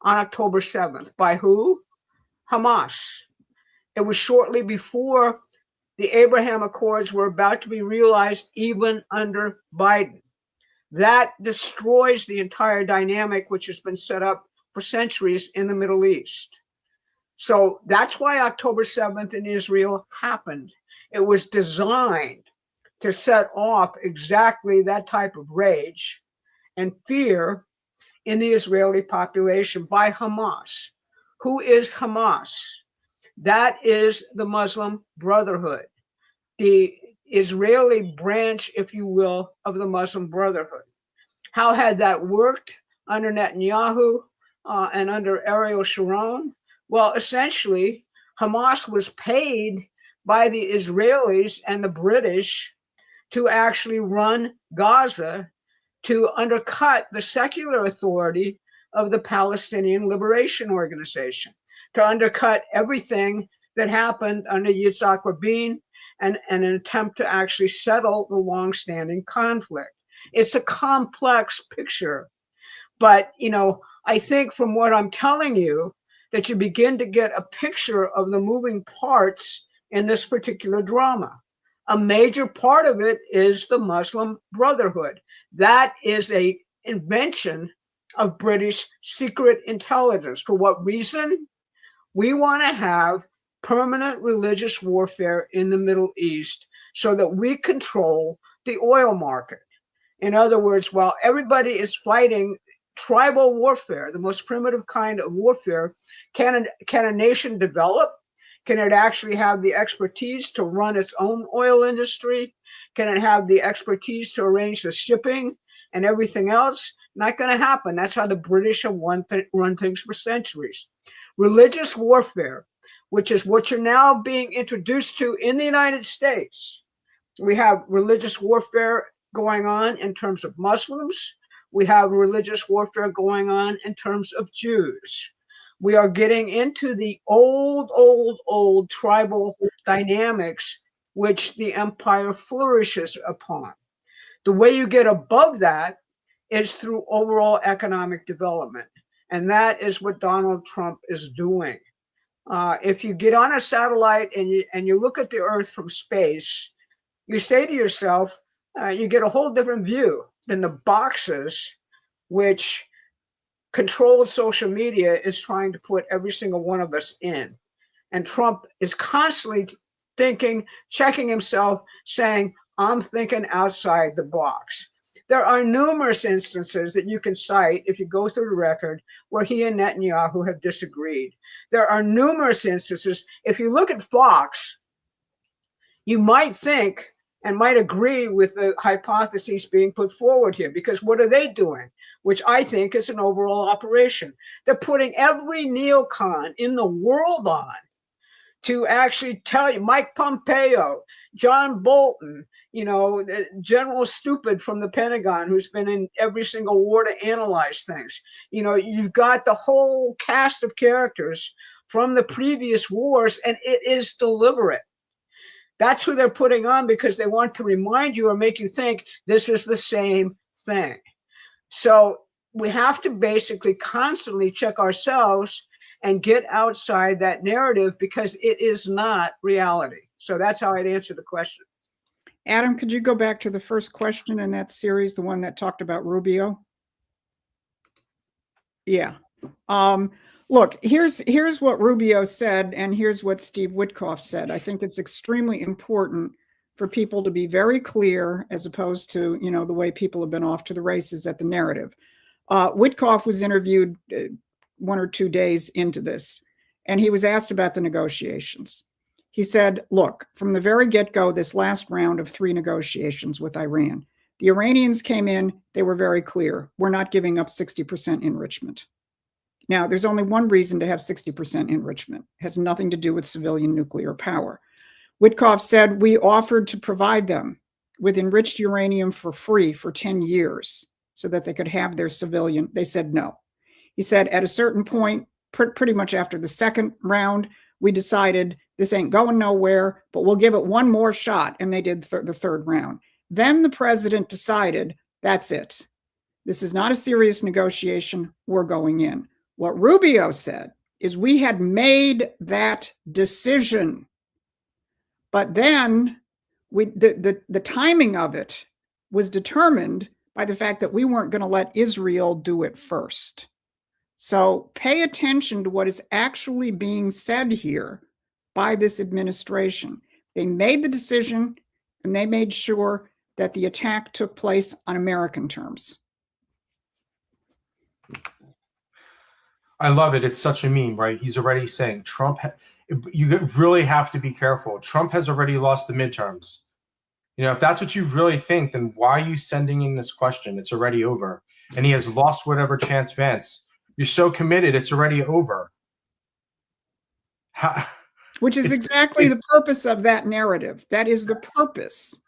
on October 7th. By who? Hamas. It was shortly before the Abraham Accords were about to be realized even under Biden. That destroys the entire dynamic which has been set up for centuries in the Middle East. So that's why October 7th in Israel happened. It was designed to set off exactly that type of rage and fear in the Israeli population by Hamas. Who is Hamas? That is the Muslim Brotherhood, the Israeli branch, if you will, of the Muslim Brotherhood. How had that worked under Netanyahu and under Ariel Sharon? Well, essentially, Hamas was paid by the Israelis and the British to actually run Gaza, to undercut the secular authority of the Palestinian Liberation Organization, to undercut everything that happened under Yitzhak Rabin, and an attempt to actually settle the longstanding conflict. It's a complex picture, but I think from what I'm telling you, that you begin to get a picture of the moving parts in this particular drama. A major part of it is the Muslim Brotherhood. That is an invention of British secret intelligence. For what reason? We want to have permanent religious warfare in the Middle East so that we control the oil market. In other words, while everybody is fighting tribal warfare, the most primitive kind of warfare, can a nation develop? Can it actually have the expertise to run its own oil industry? Can it have the expertise to arrange the shipping and everything else? Not going to happen. That's how the British have run things for centuries. Religious warfare, which is what you're now being introduced to in the United States. We have religious warfare going on in terms of Muslims. We have religious warfare going on in terms of Jews. We are getting into the old tribal dynamics which the empire flourishes upon. The way you get above that is through overall economic development. And that is what Donald Trump is doing. If you get on a satellite and you look at the Earth from space, you say to yourself, you get a whole different view than the boxes which controlled social media is trying to put every single one of us in. And Trump is constantly thinking, checking himself, saying, I'm thinking outside the box. There are numerous instances that you can cite if you go through the record where he and Netanyahu have disagreed. There are numerous instances. If you look at Fox, you might think and might agree with the hypotheses being put forward here, because what are they doing? Which I think is an overall operation. They're putting every neocon in the world on to actually tell you, Mike Pompeo, John Bolton, General Stupid from the Pentagon, who's been in every single war to analyze things. You've got the whole cast of characters from the previous wars, and it is deliberate. That's who they're putting on because they want to remind you or make you think this is the same thing. So we have to basically constantly check ourselves and get outside that narrative because it is not reality. So that's how I'd answer the question. Adam, could you go back to the first question in that series, the one that talked about Rubio? Yeah. Look, here's what Rubio said, and here's what Steve Witkoff said. I think it's extremely important for people to be very clear, as opposed to, the way people have been off to the races at the narrative. Witkoff was interviewed 1 or 2 days into this, and he was asked about the negotiations. He said, look, from the very get-go, this last round of 3 negotiations with Iran, the Iranians came in, they were very clear. We're not giving up 60% enrichment. Now, there's only one reason to have 60% enrichment. It has nothing to do with civilian nuclear power. Witkoff said, we offered to provide them with enriched uranium for free for 10 years so that they could have their civilian. They said no. He said, at a certain point, pretty much after the second round, we decided this ain't going nowhere, but we'll give it one more shot. And they did the third round. Then the president decided, that's it. This is not a serious negotiation. We're going in. What Rubio said is we had made that decision, but then the timing of it was determined by the fact that we weren't going to let Israel do it first. So pay attention to what is actually being said here by this administration. They made the decision and they made sure that the attack took place on American terms. I love it. It's such a meme, right? He's already saying you really have to be careful. Trump has already lost the midterms. You know, if that's what you really think, then why are you sending in this question? It's already over. And he has lost whatever chance Vance. You're so committed, it's already over. Which is exactly the purpose of that narrative. That is the purpose.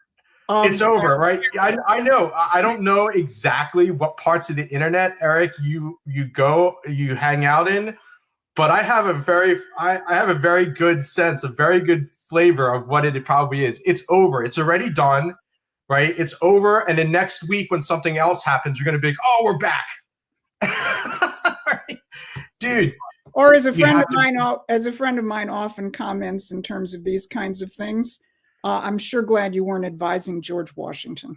It's over, right? I know. I don't know exactly what parts of the internet, Eric, you hang out in, but I have a very good sense, a very good flavor of what it probably is. It's over. It's already done, right? It's over, and then next week when something else happens, you're going to be like, "Oh, we're back," right? Dude. Or as a friend of mine often comments in terms of these kinds of things, I'm sure glad you weren't advising George Washington.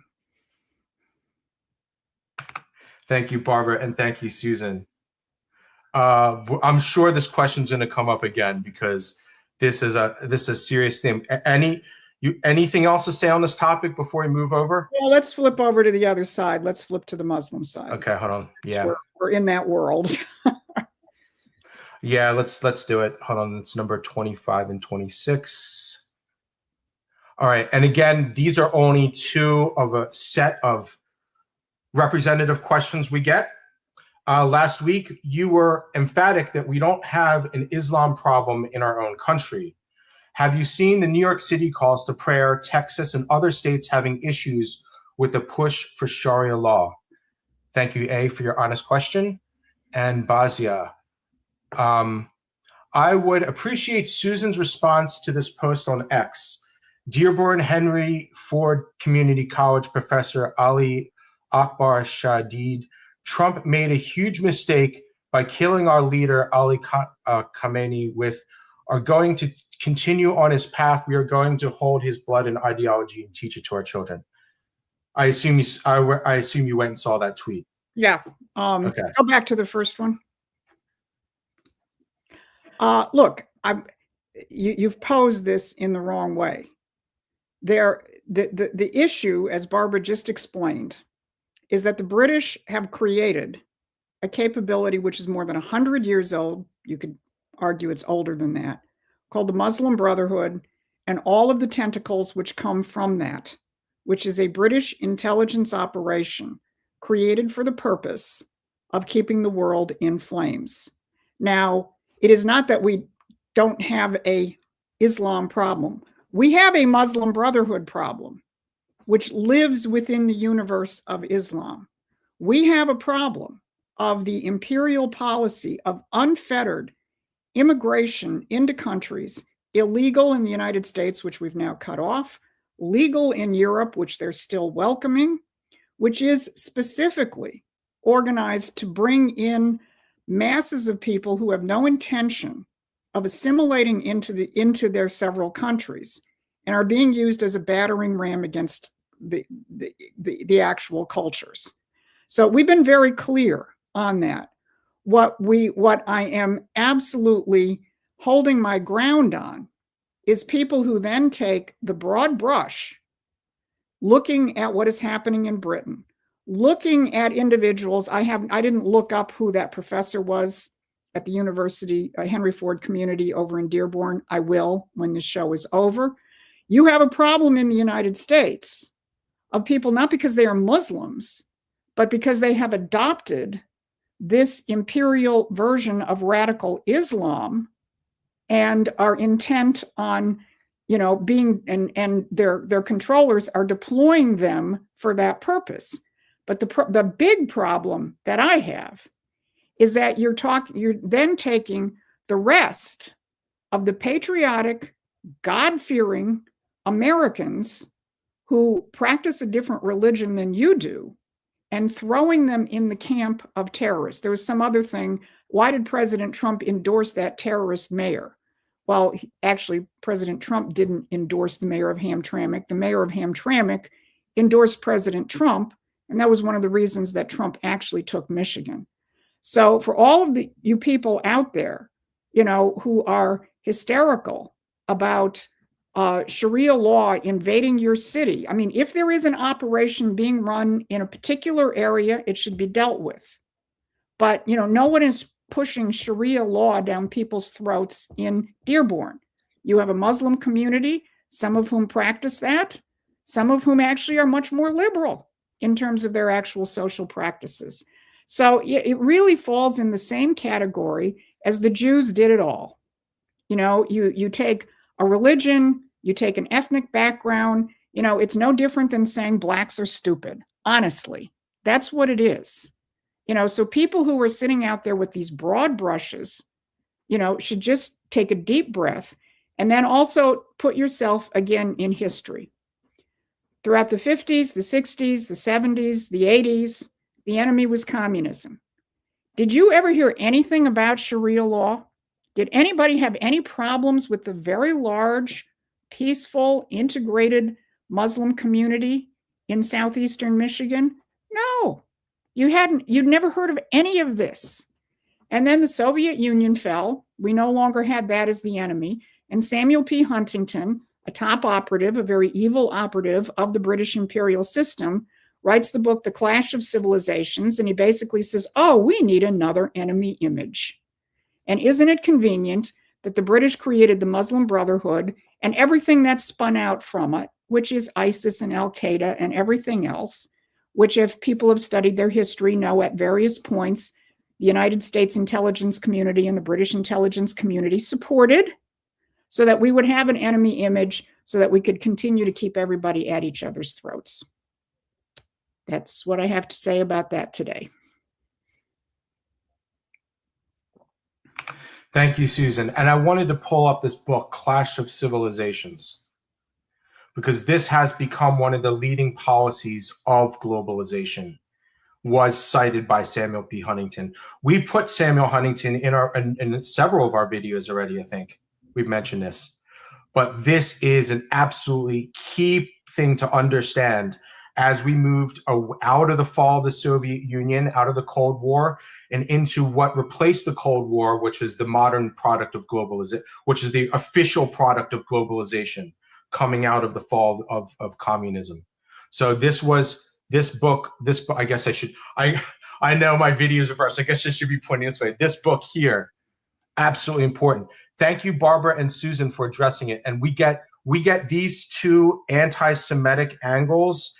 Thank you, Barbara, and thank you, Susan. I'm sure this question's going to come up again because this is a serious thing. Anything else to say on this topic before we move over? Well, let's flip over to the other side. Let's flip to the Muslim side. Okay, hold on. Yeah, we're in that world. Yeah, let's do it. Hold on, it's number 25 and 26. All right, and again, these are only two of a set of representative questions we get. Last week, you were emphatic that we don't have an Islam problem in our own country. Have you seen the New York City calls to prayer, Texas and other states having issues with the push for Sharia law? Thank you, A, for your honest question. And Bazia, I would appreciate Susan's response to this post on X. Dearborn Henry Ford Community College professor Ali Akbar Shadid, Trump made a huge mistake by killing our leader Ali Khamenei are going to continue on his path. We are going to hold his blood and ideology and teach it to our children. I assume you went and saw that tweet. Yeah. Okay. Go back to the first one. Look, you've posed this in the wrong way. The issue, as Barbara just explained, is that the British have created a capability which is more than 100 years old. You could argue it's older than that, called the Muslim Brotherhood, and all of the tentacles which come from that, which is a British intelligence operation created for the purpose of keeping the world in flames. Now, it is not that we don't have a Islam problem. We have a Muslim Brotherhood problem, which lives within the universe of Islam. We have a problem of the imperial policy of unfettered immigration into countries, illegal in the United States, which we've now cut off, legal in Europe, which they're still welcoming, which is specifically organized to bring in masses of people who have no intention of assimilating into their several countries and are being used as a battering ram against the actual cultures. So we've been very clear on that. What I am absolutely holding my ground on is people who then take the broad brush, looking at what is happening in Britain, looking at individuals. I didn't look up who that professor was at the university, Henry Ford Community over in Dearborn. I will when the show is over. You have a problem in the United States of people, not because they are Muslims, but because they have adopted this imperial version of radical Islam and are intent on, being, and their controllers are deploying them for that purpose. But the big problem that I have is that you're then taking the rest of the patriotic, God-fearing Americans who practice a different religion than you do and throwing them in the camp of terrorists. There was some other thing. Why did President Trump endorse that terrorist mayor? Well, actually, President Trump didn't endorse the mayor of Hamtramck. The mayor of Hamtramck endorsed President Trump, and that was one of the reasons that Trump actually took Michigan. So for all of you people out there, who are hysterical about Sharia law invading your city. I mean, if there is an operation being run in a particular area, it should be dealt with. But, no one is pushing Sharia law down people's throats in Dearborn. You have a Muslim community, some of whom practice that. some of whom actually are much more liberal in terms of their actual social practices. So it really falls in the same category as the Jews did it all. You take a religion, you take an ethnic background, it's no different than saying blacks are stupid. Honestly, that's what it is. So people who are sitting out there with these broad brushes, should just take a deep breath and then also put yourself again in history. Throughout the 50s, the 60s, the 70s, the 80s, the enemy was communism. Did you ever hear anything about Sharia law? Did anybody have any problems with the very large, peaceful, integrated Muslim community in southeastern Michigan? No, you'd never heard of any of this. And then the Soviet Union fell. We no longer had that as the enemy. And Samuel P. Huntington, a top operative, a very evil operative of the British imperial system, writes the book, The Clash of Civilizations. And he basically says, oh, we need another enemy image. And isn't it convenient that the British created the Muslim Brotherhood and everything that spun out from it, which is ISIS and Al-Qaeda and everything else, which if people have studied their history know at various points, the United States intelligence community and the British intelligence community supported, so that we would have an enemy image so that we could continue to keep everybody at each other's throats. That's what I have to say about that today. Thank you, Susan. And I wanted to pull up this book, Clash of Civilizations, because this has become one of the leading policies of globalization, was cited by Samuel P. Huntington. We put Samuel Huntington in several of our videos already, I think. We've mentioned this. But this is an absolutely key thing to understand as we moved out of the fall of the Soviet Union, out of the Cold War, and into what replaced the Cold War, which is the modern product of globalization, which is the official product of globalization coming out of the fall of communism. So this book, I guess I know my videos are first. I guess I should be pointing this way. This book here, absolutely important. Thank you, Barbara and Susan, for addressing it. And we get these two anti-Semitic angles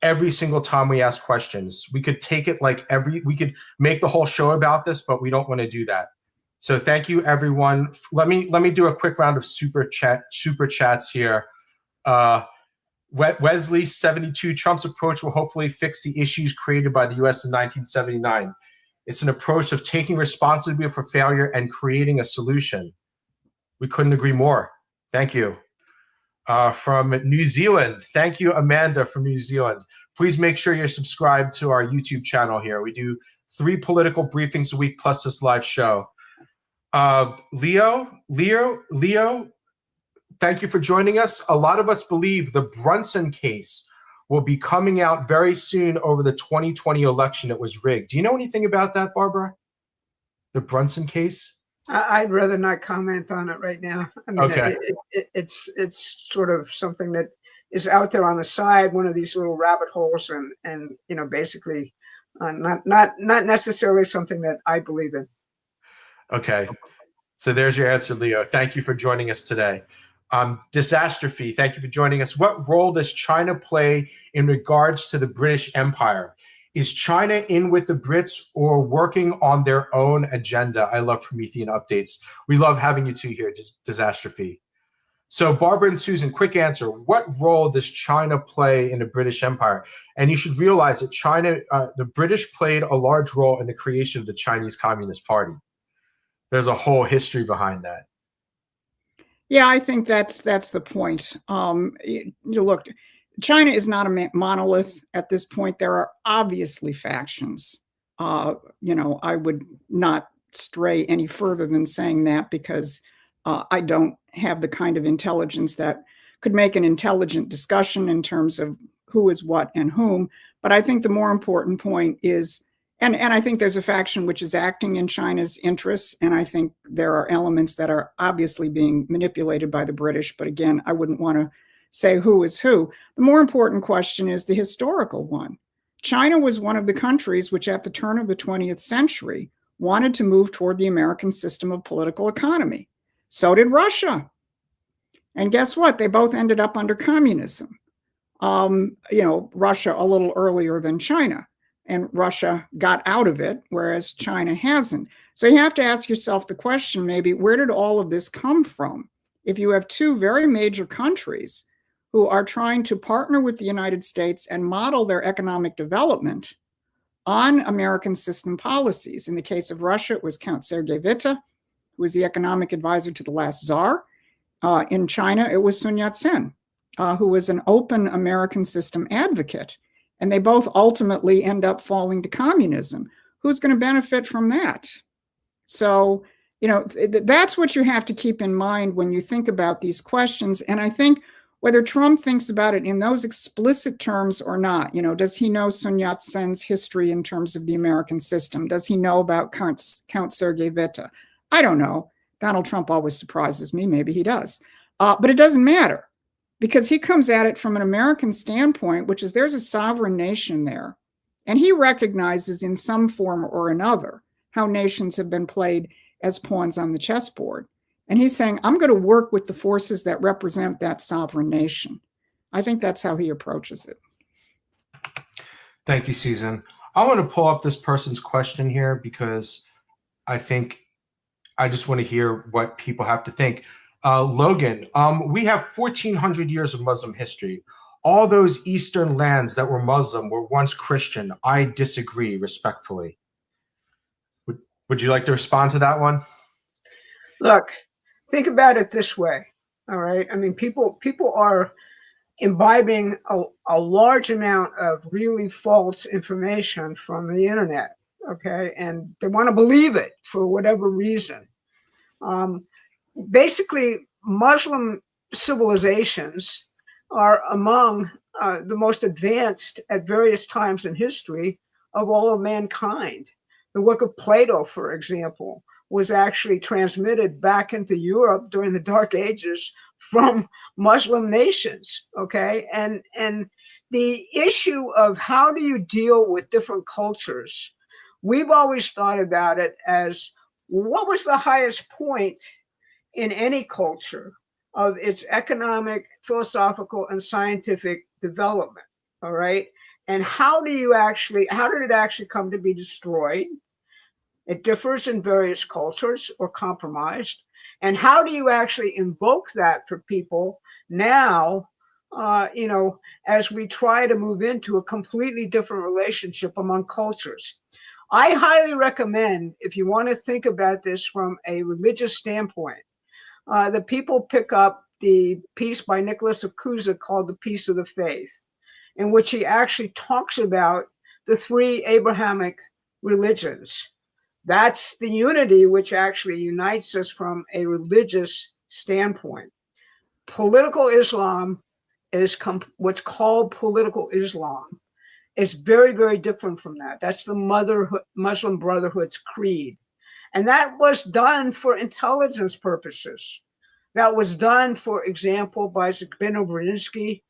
every single time we ask questions. We could take it we could make the whole show about this, but we don't want to do that. So thank you, everyone. Let me do a quick round of super chats here. Wesley 72, Trump's approach will hopefully fix the issues created by the US in 1979. It's an approach of taking responsibility for failure and creating a solution. We couldn't agree more. Thank you. From New Zealand, thank you, Amanda from New Zealand. Please make sure you're subscribed to our YouTube channel here. We do 3 political briefings a week plus this live show. Leo, thank you for joining us. A lot of us believe the Brunson case will be coming out very soon over the 2020 election. It was rigged. Do you know anything about that, Barbara? The Brunson case? I'd rather not comment on it right now. I mean, okay. It's sort of something that is out there on the side, one of these little rabbit holes, and basically not necessarily something that I believe in. Okay, so there's your answer, Leo. Thank you for joining us today. Disastrophe, thank you for joining us. What role does China play in regards to the British Empire? Is China in with the Brits or working on their own agenda? I love Promethean updates. We love having you two here, Disastrophe. So Barbara and Susan, quick answer. What role does China play in the British Empire? And you should realize that China, the British played a large role in the creation of the Chinese Communist Party. There's a whole history behind that. Yeah, I think that's the point. Look, China is not a monolith at this point. There are obviously factions. I would not stray any further than saying that because I don't have the kind of intelligence that could make an intelligent discussion in terms of who is what and whom. But I think the more important point is, and I think there's a faction which is acting in China's interests, and I think there are elements that are obviously being manipulated by the British. But again, I wouldn't want to say who is who. The more important question is the historical one. China was one of the countries which at the turn of the 20th century wanted to move toward the American system of political economy. So did Russia. And guess what? They both ended up under communism. Russia a little earlier than China, and Russia got out of it, whereas China hasn't. So you have to ask yourself the question, maybe, where did all of this come from? If you have two very major countries who are trying to partner with the United States and model their economic development on American system policies. In the case of Russia, it was Count Sergei Witte, who was the economic advisor to the last czar. In China, it was Sun Yat-sen, who was an open American system advocate. And they both ultimately end up falling to communism. Who's going to benefit from that? So, that's what you have to keep in mind when you think about these questions. And I think whether Trump thinks about it in those explicit terms or not, does he know Sun Yat-sen's history in terms of the American system? Does he know about Count Sergei Witte? I don't know. Donald Trump always surprises me. Maybe he does. But it doesn't matter, because he comes at it from an American standpoint, which is there's a sovereign nation there. And he recognizes in some form or another how nations have been played as pawns on the chessboard. And he's saying, I'm going to work with the forces that represent that sovereign nation. I think that's how he approaches it. Thank you, Susan. I want to pull up this person's question here because I think I just want to hear what people have to think. Logan, we have 1,400 years of Muslim history. All those Eastern lands that were Muslim were once Christian. I disagree respectfully. Would you like to respond to that one? Look, think about it this way. All right. I mean, people are imbibing a large amount of really false information from the internet. Okay. And they want to believe it for whatever reason. Basically, Muslim civilizations are among the most advanced at various times in history of all of mankind. The work of Plato, for example, was actually transmitted back into Europe during the Dark Ages from Muslim nations, okay? And the issue of how do you deal with different cultures, we've always thought about it as what was the highest point in any culture of its economic, philosophical, and scientific development, all right? And how did it actually come to be destroyed? It differs in various cultures or compromised. And how do you actually invoke that for people now, as we try to move into a completely different relationship among cultures? I highly recommend, if you want to think about this from a religious standpoint, that people pick up the piece by Nicholas of Cusa called The Peace of the Faith, in which he actually talks about the three Abrahamic religions. That's the unity which actually unites us from a religious standpoint. Political Islam is what's called political Islam. It's very, very different from that. That's the Muslim Brotherhood's creed. And that was done for intelligence purposes. That was done, for example, by Zbigniew Brzezinski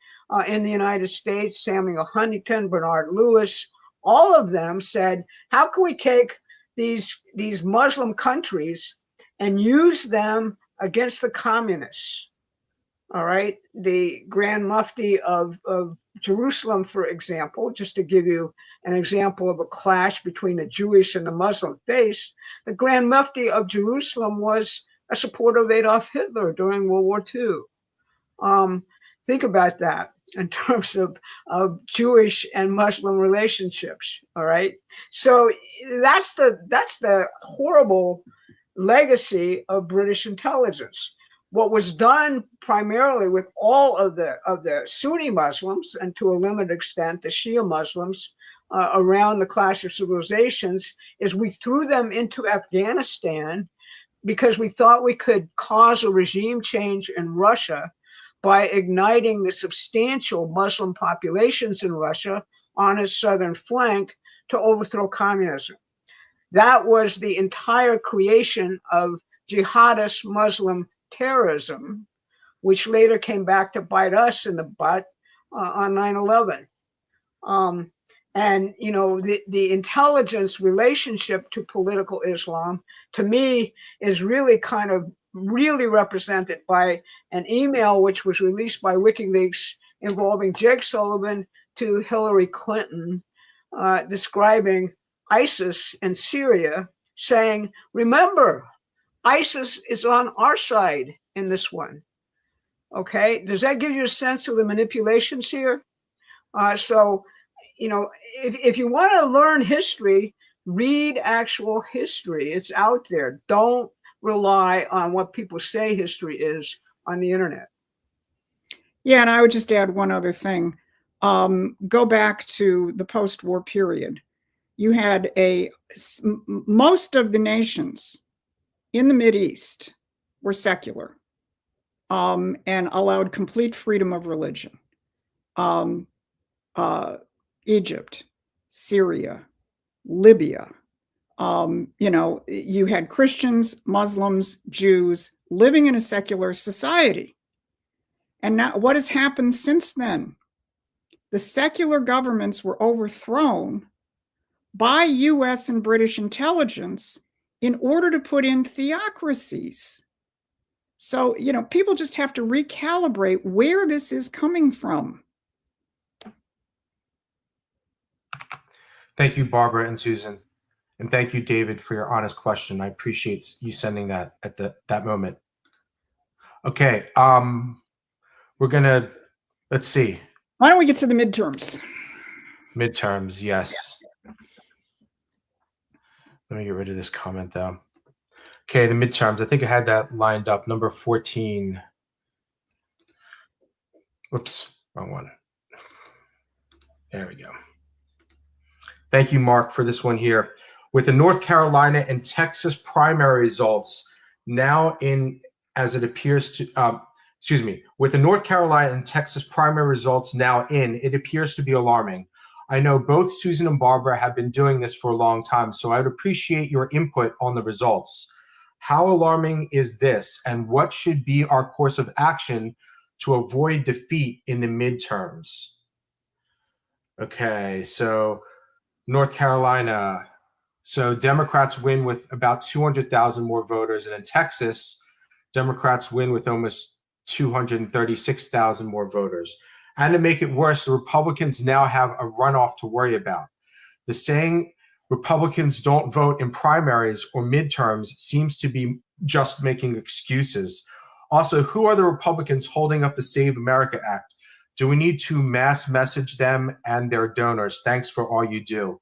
in the United States, Samuel Huntington, Bernard Lewis. All of them said, how can we take these Muslim countries and use them against the communists? All right. The Grand Mufti of Jerusalem, for example, just to give you an example of a clash between the Jewish and the Muslim faith, the Grand Mufti of Jerusalem was a supporter of Adolf Hitler during World War II. Think about that in terms of Jewish and Muslim relationships. All right. So that's the horrible legacy of British intelligence. What was done primarily with all of the Sunni Muslims, and to a limited extent the Shia Muslims around the clash of civilizations, is we threw them into Afghanistan because we thought we could cause a regime change in Russia by igniting the substantial Muslim populations in Russia on its southern flank to overthrow communism. That was the entire creation of jihadist Muslim terrorism, which later came back to bite us in the butt on 9/11. And, the intelligence relationship to political Islam, to me, is really really represented by an email which was released by WikiLeaks involving Jake Sullivan to Hillary Clinton, describing ISIS and Syria, saying, remember, ISIS is on our side in this one. Okay, does that give you a sense of the manipulations here? So, you know, if you want to learn history, read actual history. It's out there. Don't rely on what people say history is on the internet. Yeah, and I would just add one other thing. Go back to the post-war period. You had most of the nations in the Mideast were secular and allowed complete freedom of religion. Egypt, Syria, Libya. You know, you had Christians, Muslims, Jews living in a secular society. And now what has happened since then? The secular governments were overthrown by US and British intelligence in order to put in theocracies. So, you know, people just have to recalibrate where this is coming from. Thank you, Barbara and Susan. And thank you, David, for your honest question. I appreciate you sending that at that moment. Okay, we're gonna, let's see. Why don't we get to the midterms? Midterms, yes. Let me get rid of this comment though. Okay, the midterms. I think I had that lined up. Number 14. Whoops, wrong one. There we go. Thank you, Mark, for this one here. With the North Carolina and Texas primary results now in, as it appears to, with the North Carolina and Texas primary results now in, it appears to be alarming. I know both Susan and Barbara have been doing this for a long time, so I would appreciate your input on the results. How alarming is this, and what should be our course of action to avoid defeat in the midterms? Okay, so North Carolina. So Democrats win with about 200,000 more voters, and in Texas, Democrats win with almost 236,000 more voters. And to make it worse, the Republicans now have a runoff to worry about. The saying Republicans don't vote in primaries or midterms seems to be just making excuses. Also, who are the Republicans holding up the Save America Act? Do we need to mass message them and their donors? Thanks for all you do.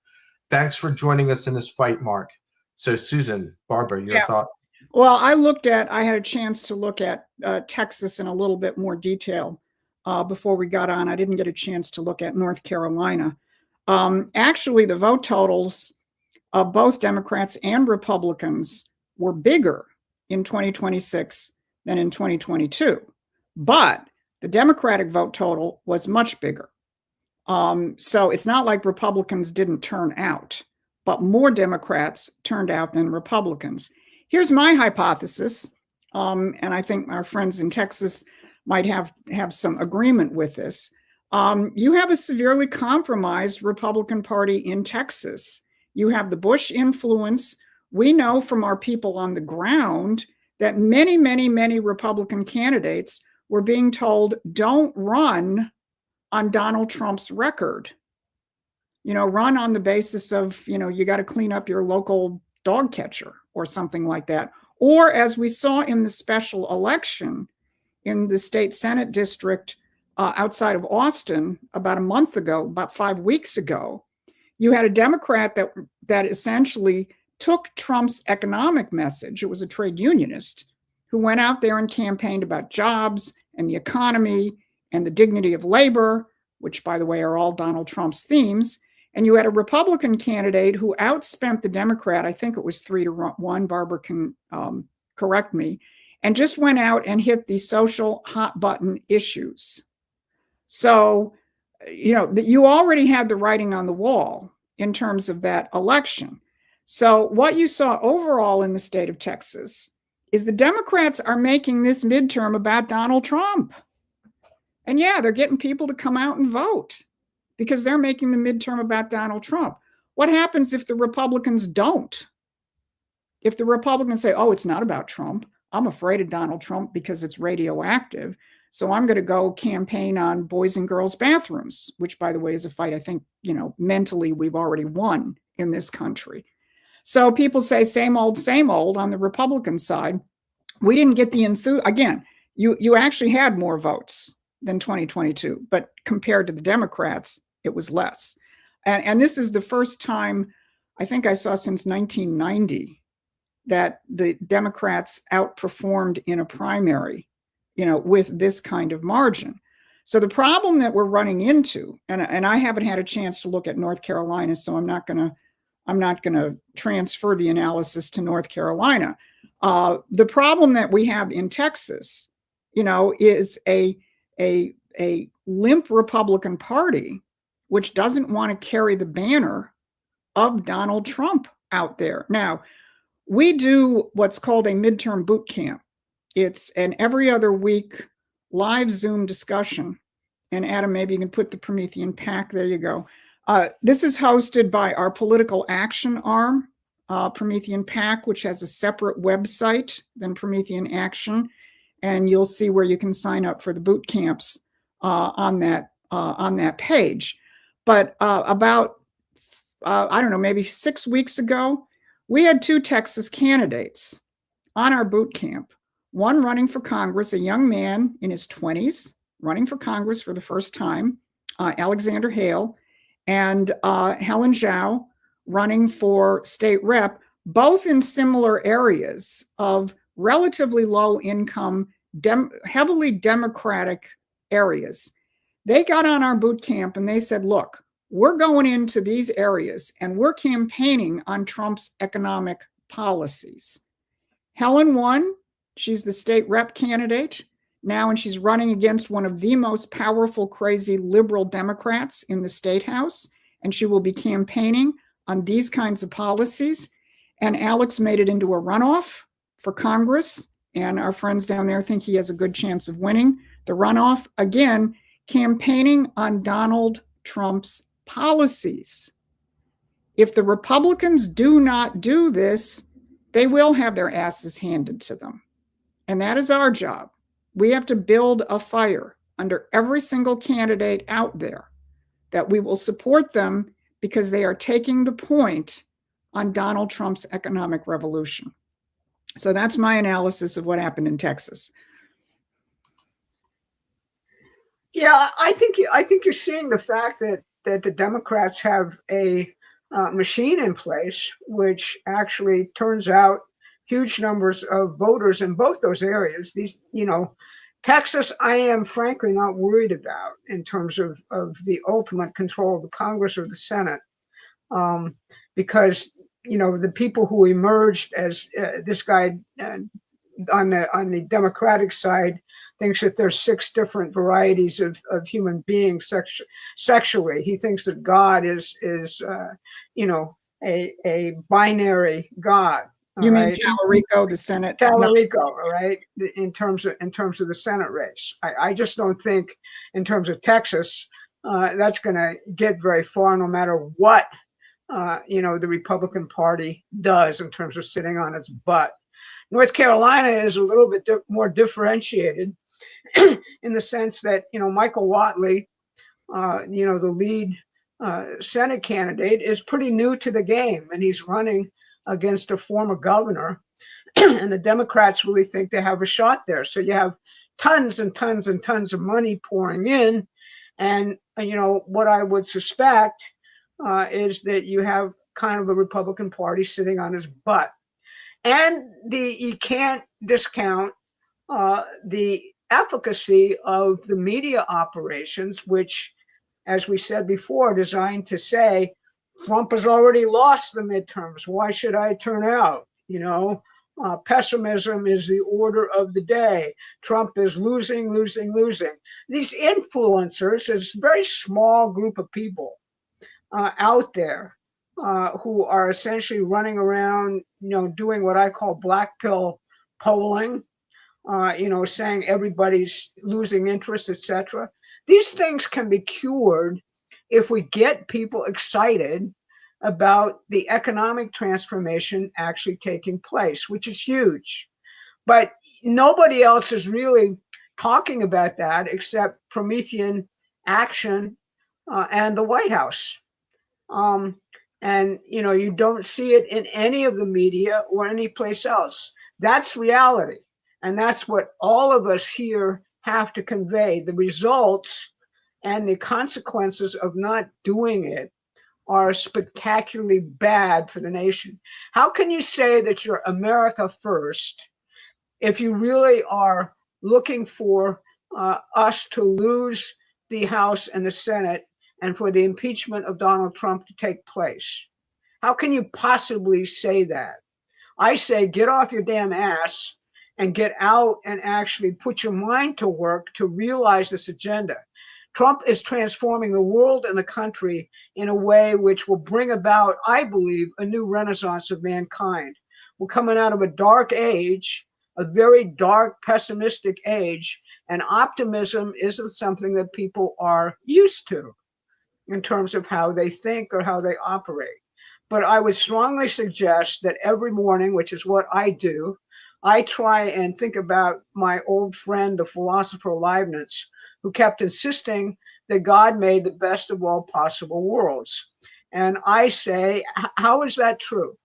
Thanks for joining us in this fight, Mark. So Susan, Barbara, your thought? Well, I had a chance to look at Texas in a little bit more detail before we got on. I didn't get a chance to look at North Carolina. Actually, the vote totals of both Democrats and Republicans were bigger in 2026 than in 2022. But the Democratic vote total was much bigger. So it's not like Republicans didn't turn out, but more Democrats turned out than Republicans. Here's my hypothesis, and I think our friends in Texas might have some agreement with this. You have a severely compromised Republican Party in Texas. You have the Bush influence. We know from our people on the ground that many, many, many Republican candidates were being told, don't run on Donald Trump's record. You know, run on the basis of, you know, you got to clean up your local dog catcher or something like that. Or as we saw in the special election in the state Senate district outside of Austin about a month ago, about 5 weeks ago, you had a Democrat that essentially took Trump's economic message. It was a trade unionist who went out there and campaigned about jobs and the economy and the dignity of labor, which, by the way, are all Donald Trump's themes. And you had a Republican candidate who outspent the Democrat, I think it was 3-1, Barbara can correct me, and just went out and hit the social hot button issues. So, you know, you already had the writing on the wall in terms of that election. So what you saw overall in the state of Texas is the Democrats are making this midterm about Donald Trump. And yeah, they're getting people to come out and vote because they're making the midterm about Donald Trump. What happens if the Republicans don't? If the Republicans say, oh, it's not about Trump, I'm afraid of Donald Trump because it's radioactive. So I'm going to go campaign on boys and girls bathrooms, which, by the way, is a fight I think, mentally we've already won in this country. So people say same old on the Republican side. We didn't get the enthusiasm. Again, you actually had more votes than 2022, but compared to the Democrats, it was less. And this is the first time I think I saw since 1990 that the Democrats outperformed in a primary, with this kind of margin. So the problem that we're running into, and I haven't had a chance to look at North Carolina, so I'm not gonna transfer the analysis to North Carolina. The problem that we have in Texas, is a limp Republican Party, which doesn't want to carry the banner of Donald Trump out there. Now, we do what's called a midterm boot camp. It's an every other week live Zoom discussion. And Adam, maybe you can put the Promethean PAC. There you go. This is hosted by our political action arm, Promethean PAC, which has a separate website than Promethean Action. And you'll see where you can sign up for the boot camps on that page. But about, I don't know, maybe 6 weeks ago, we had 2 Texas candidates on our boot camp. One running for Congress, a young man in his 20s, running for Congress for the first time, Alexander Hale, and Helen Zhao running for state rep, both in similar areas of relatively low income, heavily Democratic areas. They got on our boot camp and they said, look, we're going into these areas and we're campaigning on Trump's economic policies. Helen won. She's the state rep candidate now, and she's running against one of the most powerful, crazy liberal Democrats in the state house. And she will be campaigning on these kinds of policies. And Alex made it into a runoff for Congress. And our friends down there think he has a good chance of winning the runoff. Again, campaigning on Donald Trump's policies. If the Republicans do not do this, they will have their asses handed to them. And that is our job. We have to build a fire under every single candidate out there that we will support them because they are taking the point on Donald Trump's economic revolution. So that's my analysis of what happened in Texas. Yeah, I think you're seeing the fact that the Democrats have a machine in place, which actually turns out huge numbers of voters in both those areas. These, Texas, I am frankly not worried about in terms of the ultimate control of the Congress or the Senate, because the people who emerged as this guy on the Democratic side thinks that there's 6 different varieties of human beings sexually. He thinks that God is a binary God. You mean Tallarico, the Senate? Tallarico, all right, in terms of the Senate race. I just don't think in terms of Texas, that's going to get very far, no matter what, the Republican Party does in terms of sitting on its butt. North Carolina is a little bit more differentiated in the sense that, Michael Whatley, the lead Senate candidate, is pretty new to the game, and he's running against a former governor, and the Democrats really think they have a shot there. So you have tons and tons and tons of money pouring in, and what I would suspect is that you have kind of a Republican Party sitting on his butt. And you can't discount the efficacy of the media operations, which, as we said before, are designed to say, Trump has already lost the midterms. Why should I turn out? Pessimism is the order of the day. Trump is losing. These influencers is a very small group of people out there who are essentially running around, doing what I call black pill polling, saying everybody's losing interest, etc. These things can be cured if we get people excited about the economic transformation actually taking place, which is huge. But nobody else is really talking about that except Promethean action and the White House. And, you know, you don't see it in any of the media or any place else. That's reality. And that's what all of us here have to convey. The results and the consequences of not doing it are spectacularly bad for the nation. How can you say that you're America first if you really are looking for us to lose the House and the Senate and for the impeachment of Donald Trump to take place? How can you possibly say that? I say get off your damn ass and get out and actually put your mind to work to realize this agenda. Trump is transforming the world and the country in a way which will bring about, I believe, a new renaissance of mankind. We're coming out of a dark age, a very dark, pessimistic age, and optimism isn't something that people are used to in terms of how they think or how they operate. But I would strongly suggest that every morning, which is what I do, I try and think about my old friend, the philosopher Leibniz, who kept insisting that God made the best of all possible worlds. And I say, how is that true?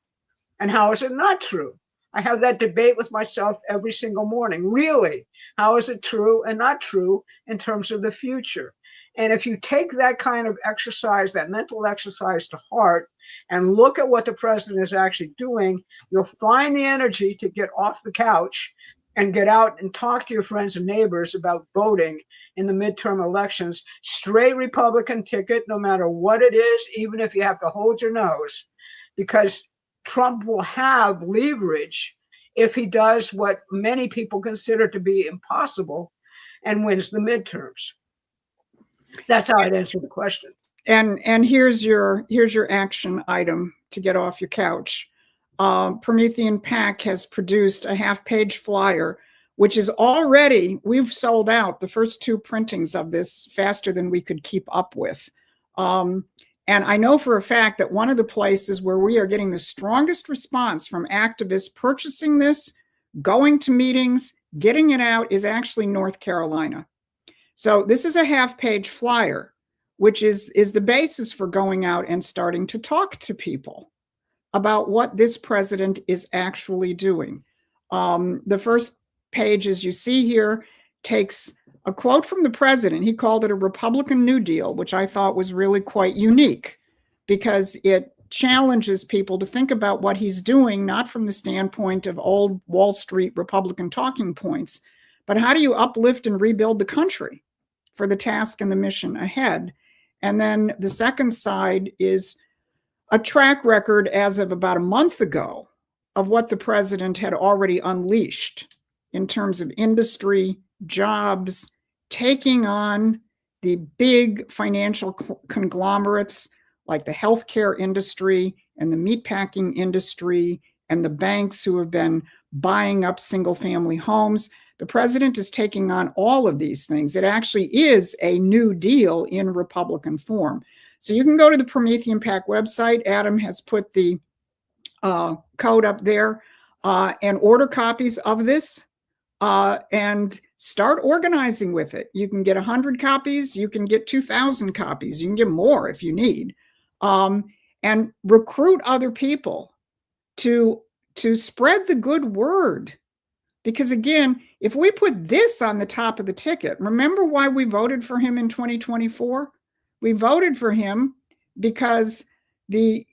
And how is it not true? I have that debate with myself every single morning. Really, how is it true and not true in terms of the future? And if you take that kind of exercise, that mental exercise to heart, and look at what the president is actually doing, you'll find the energy to get off the couch and get out and talk to your friends and neighbors about voting in the midterm elections. Straight Republican ticket, no matter what it is, even if you have to hold your nose, because Trump will have leverage if he does what many people consider to be impossible and wins the midterms. That's how I'd answer the question. And here's your action item to get off your couch. Promethean PAC has produced a half-page flyer, which is already, we've sold out the first 2 printings of this faster than we could keep up with. And I know for a fact that one of the places where we are getting the strongest response from activists purchasing this, going to meetings, getting it out, is actually North Carolina. So this is a half-page flyer, which is the basis for going out and starting to talk to people about what this president is actually doing. The first page, as you see here, takes a quote from the president. He called it a Republican New Deal, which I thought was really quite unique because it challenges people to think about what he's doing, not from the standpoint of old Wall Street Republican talking points, but how do you uplift and rebuild the country for the task and the mission ahead? And then the second side is a track record as of about a month ago of what the president had already unleashed in terms of industry, jobs, taking on the big financial conglomerates like the healthcare industry and the meatpacking industry and the banks who have been buying up single-family homes. The president is taking on all of these things. It actually is a New Deal in Republican form. So you can go to the Promethean PAC website. Adam has put the code up there and order copies of this and start organizing with it. You can get 100 copies. You can get 2,000 copies. You can get more if you need. And recruit other people to spread the good word. Because again, if we put this on the top of the ticket, remember why we voted for him in 2024? We voted for him because the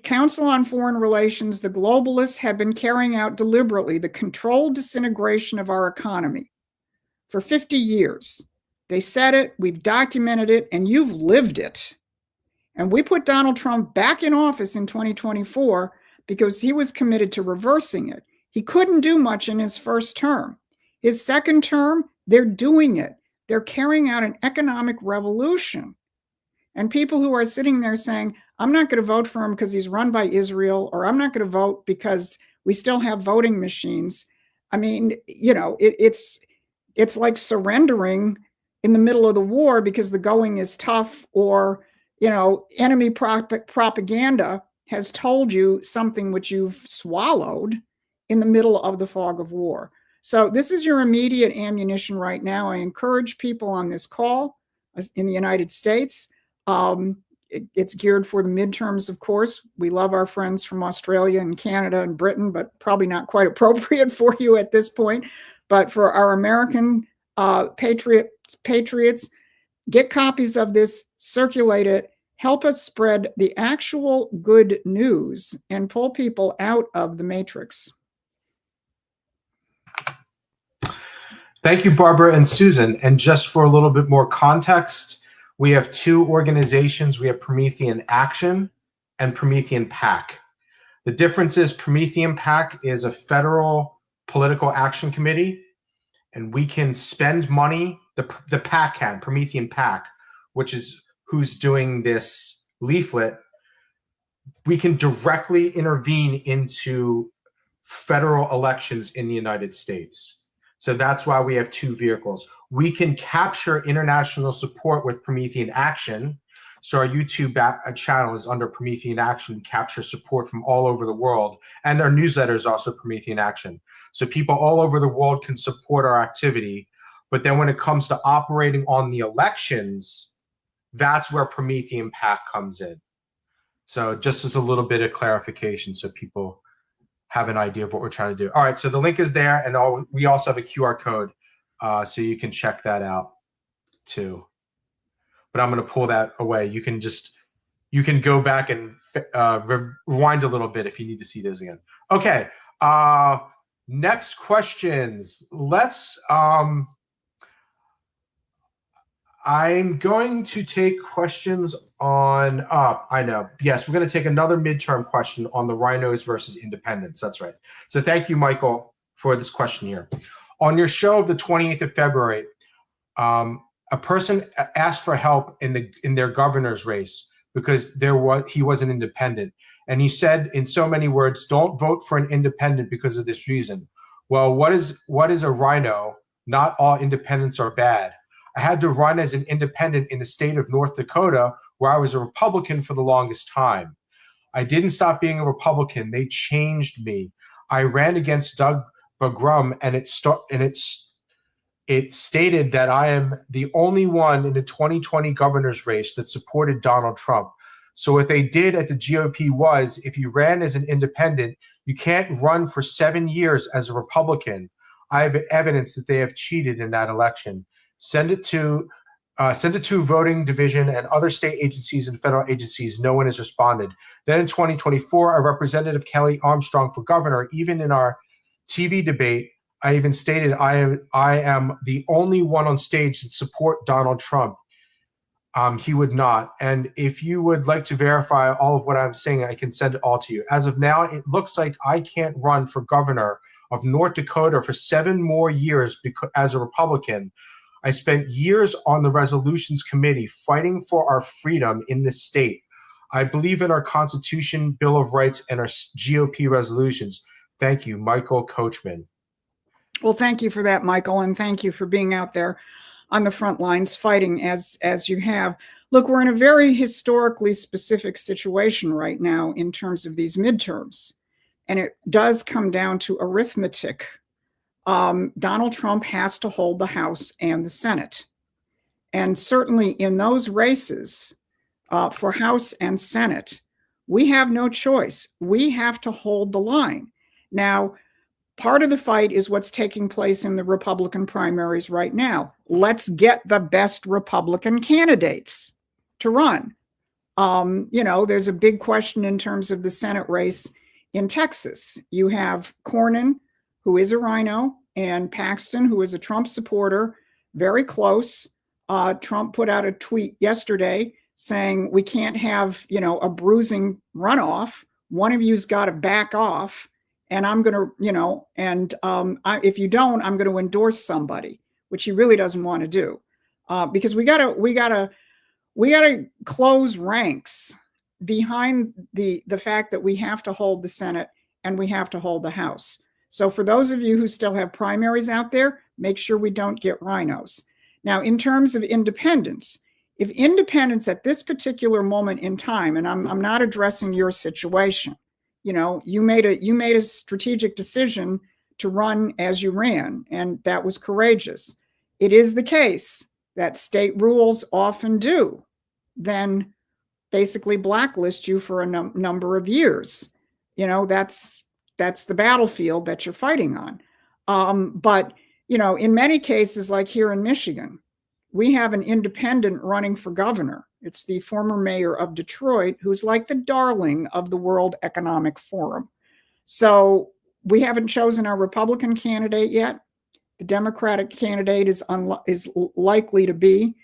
Council on Foreign Relations, the globalists, have been carrying out deliberately the controlled disintegration of our economy for 50 years. They said it, we've documented it, and you've lived it. And we put Donald Trump back in office in 2024 because he was committed to reversing it. He couldn't do much in his first term. His second term, they're doing it. They're carrying out an economic revolution. And people who are sitting there saying, I'm not going to vote for him because he's run by Israel, or I'm not going to vote because we still have voting machines. I mean, you know, it's like surrendering in the middle of the war because the going is tough, or, you know, enemy propaganda has told you something which you've swallowed in the middle of the fog of war. So this is your immediate ammunition right now. I encourage people on this call in the United States. It's geared for the midterms, of course. We love our friends from Australia and Canada and Britain, but probably not quite appropriate for you at this point. But for our American patriots, get copies of this, circulate it, help us spread the actual good news and pull people out of the matrix. Thank you, Barbara and Susan. And just for a little bit more context, we have two organizations. We have Promethean Action and Promethean PAC. The difference is Promethean PAC is a federal political action committee, and we can spend money. The PAC can, Promethean PAC, which is who's doing this leaflet. We can directly intervene into federal elections in the United States. So that's why we have two vehicles. We can capture international support with Promethean Action. So our YouTube channel is under Promethean Action, capture support from all over the world. And our newsletter is also Promethean Action. So people all over the world can support our activity. But then when it comes to operating on the elections, that's where Promethean PAC comes in. So just as a little bit of clarification so people have an idea of what we're trying to do. All right, so the link is there, and we also have a QR code, so you can check that out too. But I'm going to pull that away. You can go back and rewind a little bit if you need to see those again. Okay, next questions. Let's. I'm going to take questions on, I know, yes, we're going to take another midterm question on the Rhinos versus independents. That's right. So thank you, Michael, for this question here. On your show of the 28th of February, a person asked for help in their governor's race because he was an independent. And he said in so many words, don't vote for an independent because of this reason. Well, what is a Rhino? Not all independents are bad. I had to run as an independent in the state of North Dakota, where I was a Republican for the longest time. I didn't stop being a Republican. They changed me. I ran against Doug Burgum, and it stated that I am the only one in the 2020 governor's race that supported Donald Trump. So what they did at the GOP was, if you ran as an independent, you can't run for 7 years as a Republican. I have evidence that they have cheated in that election. Send it to voting division and other state agencies and federal agencies. No one has responded. Then in 2024, our Representative Kelly Armstrong for governor, even in our TV debate, I even stated I am the only one on stage that support Donald Trump. He would not. And if you would like to verify all of what I'm saying, I can send it all to you. As of now, it looks like I can't run for governor of North Dakota for 7 more years as a Republican. I spent years on the resolutions committee fighting for our freedom in this state. I believe in our Constitution, Bill of Rights, and our GOP resolutions. Thank you, Michael Coachman. Well, thank you for that, Michael, and thank you for being out there on the front lines fighting as you have. Look, we're in a very historically specific situation right now in terms of these midterms, and it does come down to arithmetic. Donald Trump has to hold the House and the Senate. And certainly in those races for House and Senate, we have no choice. We have to hold the line. Now, part of the fight is what's taking place in the Republican primaries right now. Let's get the best Republican candidates to run. There's a big question in terms of the Senate race in Texas. You have Cornyn, who is a Rhino, and Paxton, who is a Trump supporter, very close. Trump put out a tweet yesterday saying we can't have, a bruising runoff. One of you's got to back off, and I'm going to, if you don't, I'm going to endorse somebody, which he really doesn't want to do, because we gotta close ranks behind the fact that we have to hold the Senate and we have to hold the House. So for those of you who still have primaries out there, make sure we don't get rhinos. Now, in terms of independence, if independents at this particular moment in time, and I'm not addressing your situation, you made a strategic decision to run as you ran, and that was courageous. It is the case that state rules often do then basically blacklist you for a number of years. You know, that's the battlefield that you're fighting on. But, you know, in many cases, like here in Michigan, we have an independent running for governor. It's the former mayor of Detroit, who's like the darling of the World Economic Forum. So we haven't chosen our Republican candidate yet. The Democratic candidate is likely to be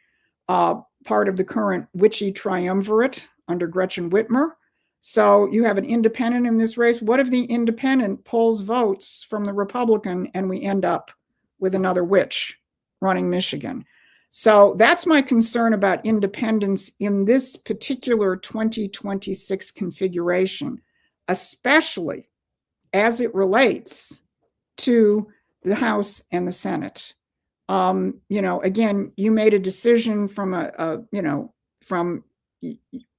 part of the current witchy triumvirate under Gretchen Whitmer. So you have an independent in this race. What if the independent pulls votes from the Republican and we end up with another witch running Michigan? So that's my concern about independence in this particular 2026 configuration, especially as it relates to the House and the Senate. You know, again, you made a decision from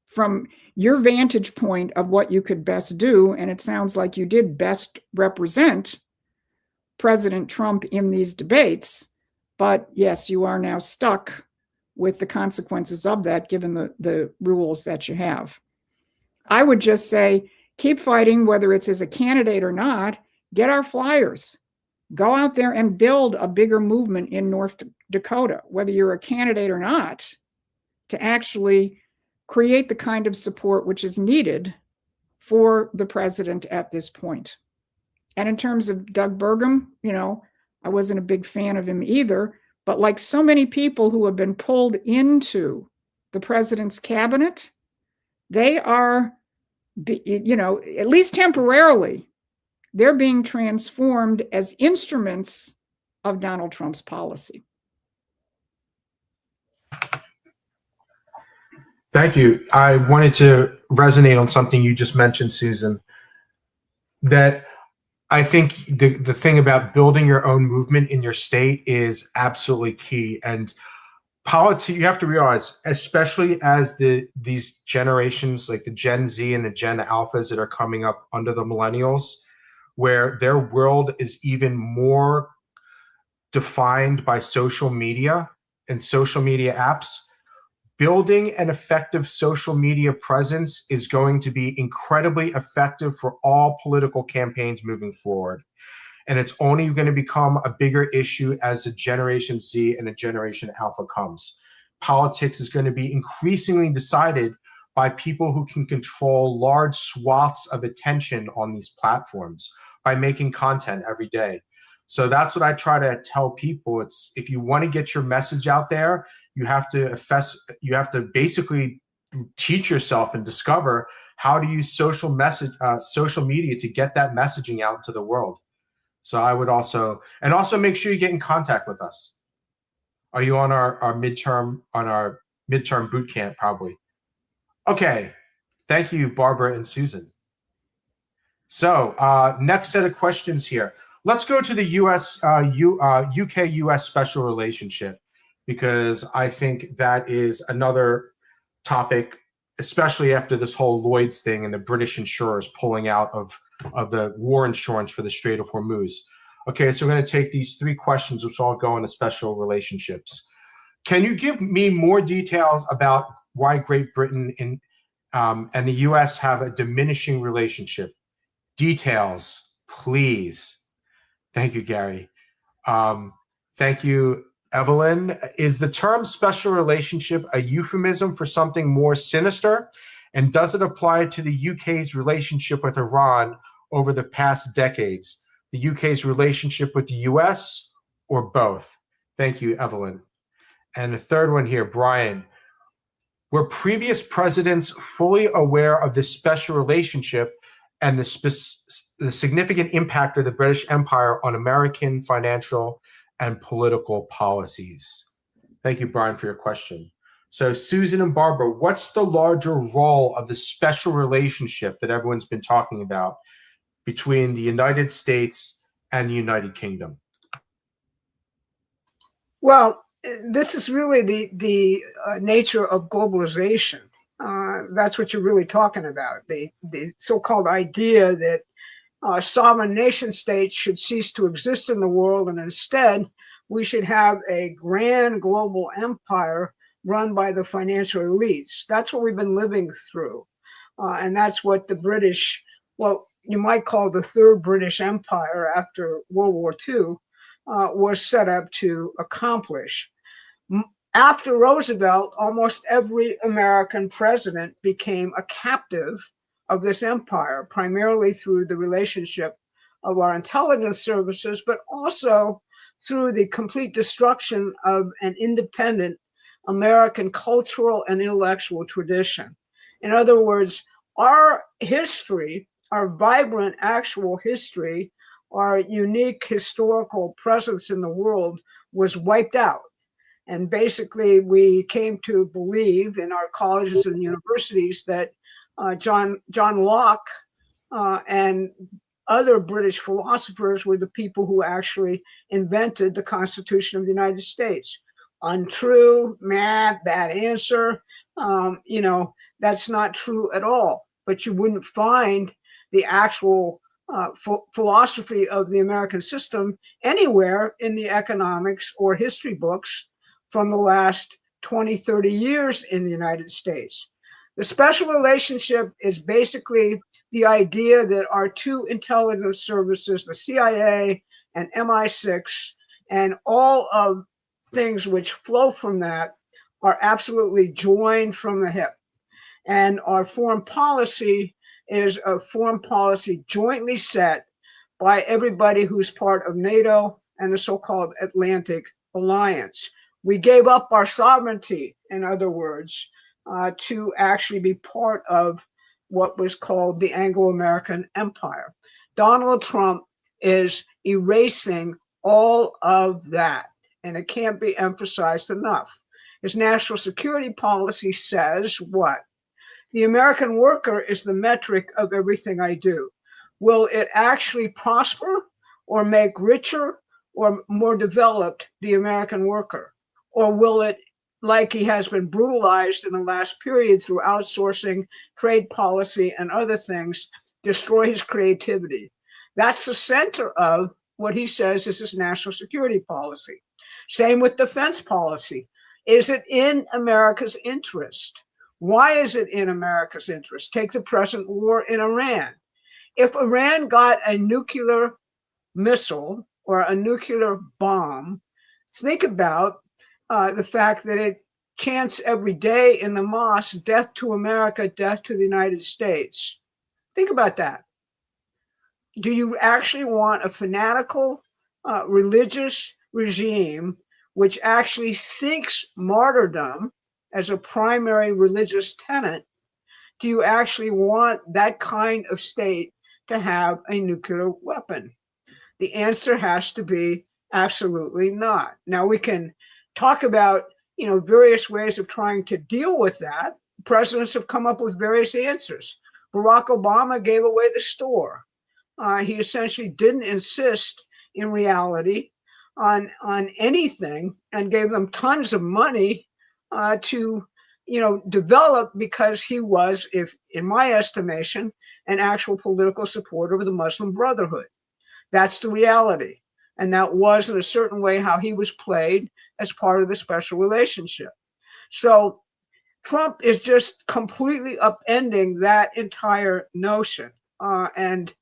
from your vantage point of what you could best do, and it sounds like you did best represent President Trump in these debates. But yes, you are now stuck with the consequences of that, given the rules that you have. I would just say, keep fighting, whether it's as a candidate or not. Get our flyers. Go out there and build a bigger movement in North Dakota, whether you're a candidate or not, to actually create the kind of support which is needed for the president at this point. And in terms of Doug Burgum, you know, I wasn't a big fan of him either, but like so many people who have been pulled into the president's cabinet, they are, you know, at least temporarily, they're being transformed as instruments of Donald Trump's policy. Thank you. I wanted to resonate on something you just mentioned, Susan, that I think the thing about building your own movement in your state is absolutely key. And politics, you have to realize, especially as these generations, like the Gen Z and the Gen Alphas that are coming up under the millennials, where their world is even more defined by social media and social media apps, building an effective social media presence is going to be incredibly effective for all political campaigns moving forward. And it's only going to become a bigger issue as a Generation Z and a Generation Alpha comes. Politics is going to be increasingly decided by people who can control large swaths of attention on these platforms by making content every day. So that's what I try to tell people. It's, if you want to get your message out there, you have to basically teach yourself and discover how to use social media to get that messaging out to the world. So I would also make sure you get in contact with us. Are you on our midterm boot camp? Probably. Okay. Thank you, Barbara and Susan. So next set of questions here. Let's go to the UK-US special relationship, because I think that is another topic, especially after this whole Lloyd's thing and the British insurers pulling out of the war insurance for the Strait of Hormuz. Okay, so we're going to take these three questions, which all go into special relationships. Can you give me more details about why Great Britain and the US have a diminishing relationship? Details, please. Thank you, Gary. Thank you, Evelyn. Is the term special relationship a euphemism for something more sinister? And does it apply to the UK's relationship with Iran over the past decades? The UK's relationship with the US, or both? Thank you, Evelyn. And the third one here, Brian. Were previous presidents fully aware of this special relationship and the significant impact of the British Empire on American financial and political policies? Thank you, Brian, for your question. So Susan and Barbara, what's the larger role of the special relationship that everyone's been talking about between the United States and the United Kingdom? Well, this is really the nature of globalization. That's what you're really talking about. The so-called idea that sovereign nation states should cease to exist in the world, and instead we should have a grand global empire run by the financial elites. That's what we've been living through. And that's what the British, what you might call the Third British Empire after World War II, was set up to accomplish. After Roosevelt, almost every American president became a captive of this empire, primarily through the relationship of our intelligence services, but also through the complete destruction of an independent American cultural and intellectual tradition. In other words, our history, our vibrant actual history, our unique historical presence in the world was wiped out. And basically, we came to believe in our colleges and universities that John Locke and other British philosophers were the people who actually invented the Constitution of the United States. Untrue, bad answer. That's not true at all. But you wouldn't find the actual philosophy of the American system anywhere in the economics or history books from the last 20, 30 years in the United States. The special relationship is basically the idea that our two intelligence services, the CIA and MI6, and all of things which flow from that are absolutely joined from the hip. And our foreign policy is a foreign policy jointly set by everybody who's part of NATO and the so-called Atlantic Alliance. We gave up our sovereignty, in other words, to actually be part of what was called the Anglo-American Empire. Donald Trump is erasing all of that, and it can't be emphasized enough. His national security policy says what? The American worker is the metric of everything I do. Will it actually prosper or make richer or more developed the American worker? Or will it, like he has been brutalized in the last period through outsourcing, trade policy, and other things, destroy his creativity? That's the center of what he says is his national security policy. Same with defense policy. Is it in America's interest? Why is it in America's interest? Take the present war in Iran. If Iran got a nuclear missile or a nuclear bomb, think about the fact that it chants every day in the mosque, death to America, death to the United States. Think about that. Do you actually want a fanatical religious regime which actually seeks martyrdom as a primary religious tenet? Do you actually want that kind of state to have a nuclear weapon? The answer has to be absolutely not. Now, we can talk about various ways of trying to deal with that. Presidents have come up with various answers. Barack Obama gave away the store. He essentially didn't insist in reality on anything and gave them tons of money to develop, because he was, if in my estimation, an actual political supporter of the Muslim Brotherhood. That's the reality. And that was, in a certain way, how he was played as part of the special relationship. So Trump is just completely upending that entire notion. And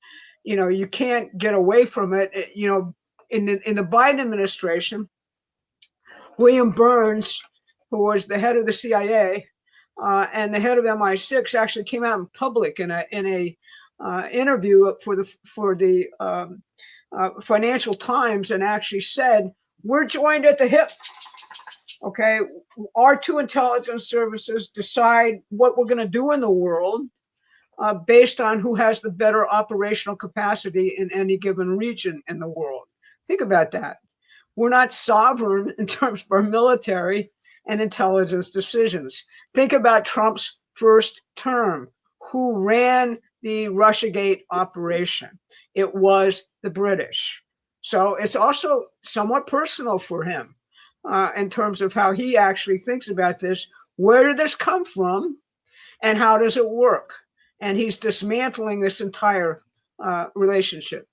you can't get away from it. In the Biden administration, William Burns, who was the head of the CIA and the head of MI6, actually came out in public in a interview for the Financial Times and actually said, "We're joined at the hip. Okay, our two intelligence services decide what we're going to do in the world based on who has the better operational capacity in any given region in the world." Think about that. We're not sovereign in terms of our military and intelligence decisions. Think about Trump's first term. Who ran the Russiagate operation? It was the British. So it's also somewhat personal for him in terms of how he actually thinks about this. Where did this come from and how does it work? And he's dismantling this entire relationship.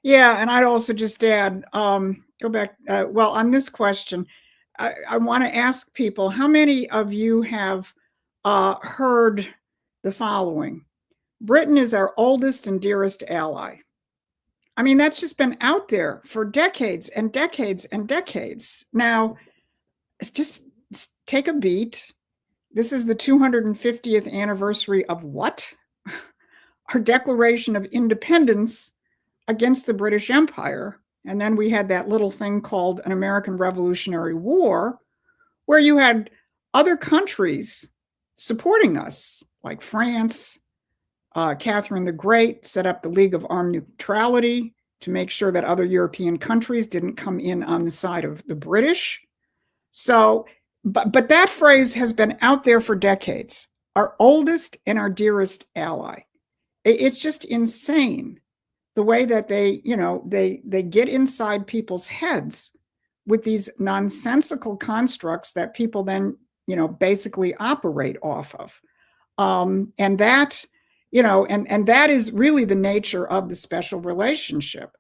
Yeah, and I'd also just add, go back, well, on this question, I want to ask people, how many of you have heard the following? Britain is our oldest and dearest ally. I mean, that's just been out there for decades and decades and decades. Now, just take a beat. This is the 250th anniversary of what? Our Declaration of Independence against the British Empire. And then we had that little thing called an American Revolutionary War, where you had other countries supporting us, like France. Catherine the Great set up the League of Armed Neutrality to make sure that other European countries didn't come in on the side of the British. So, but that phrase has been out there for decades. Our oldest and our dearest ally. It's just insane the way that they get inside people's heads with these nonsensical constructs that people then, basically operate off of. And that, and that is really the nature of the special relationship.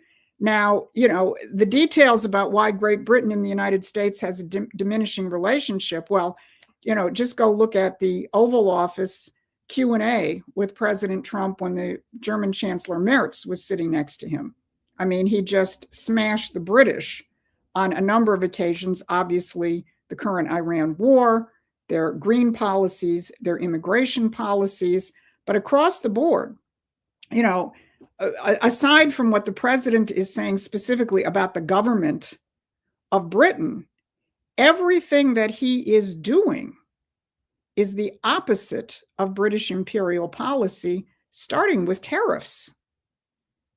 Now, the details about why Great Britain and the United States has a diminishing relationship, well, just go look at the Oval Office Q&A with President Trump when the German Chancellor Merz was sitting next to him. I mean, he just smashed the British on a number of occasions, obviously the current Iran war, their green policies, their immigration policies, but across the board, aside from what the president is saying specifically about the government of Britain, everything that he is doing is the opposite of British imperial policy, starting with tariffs.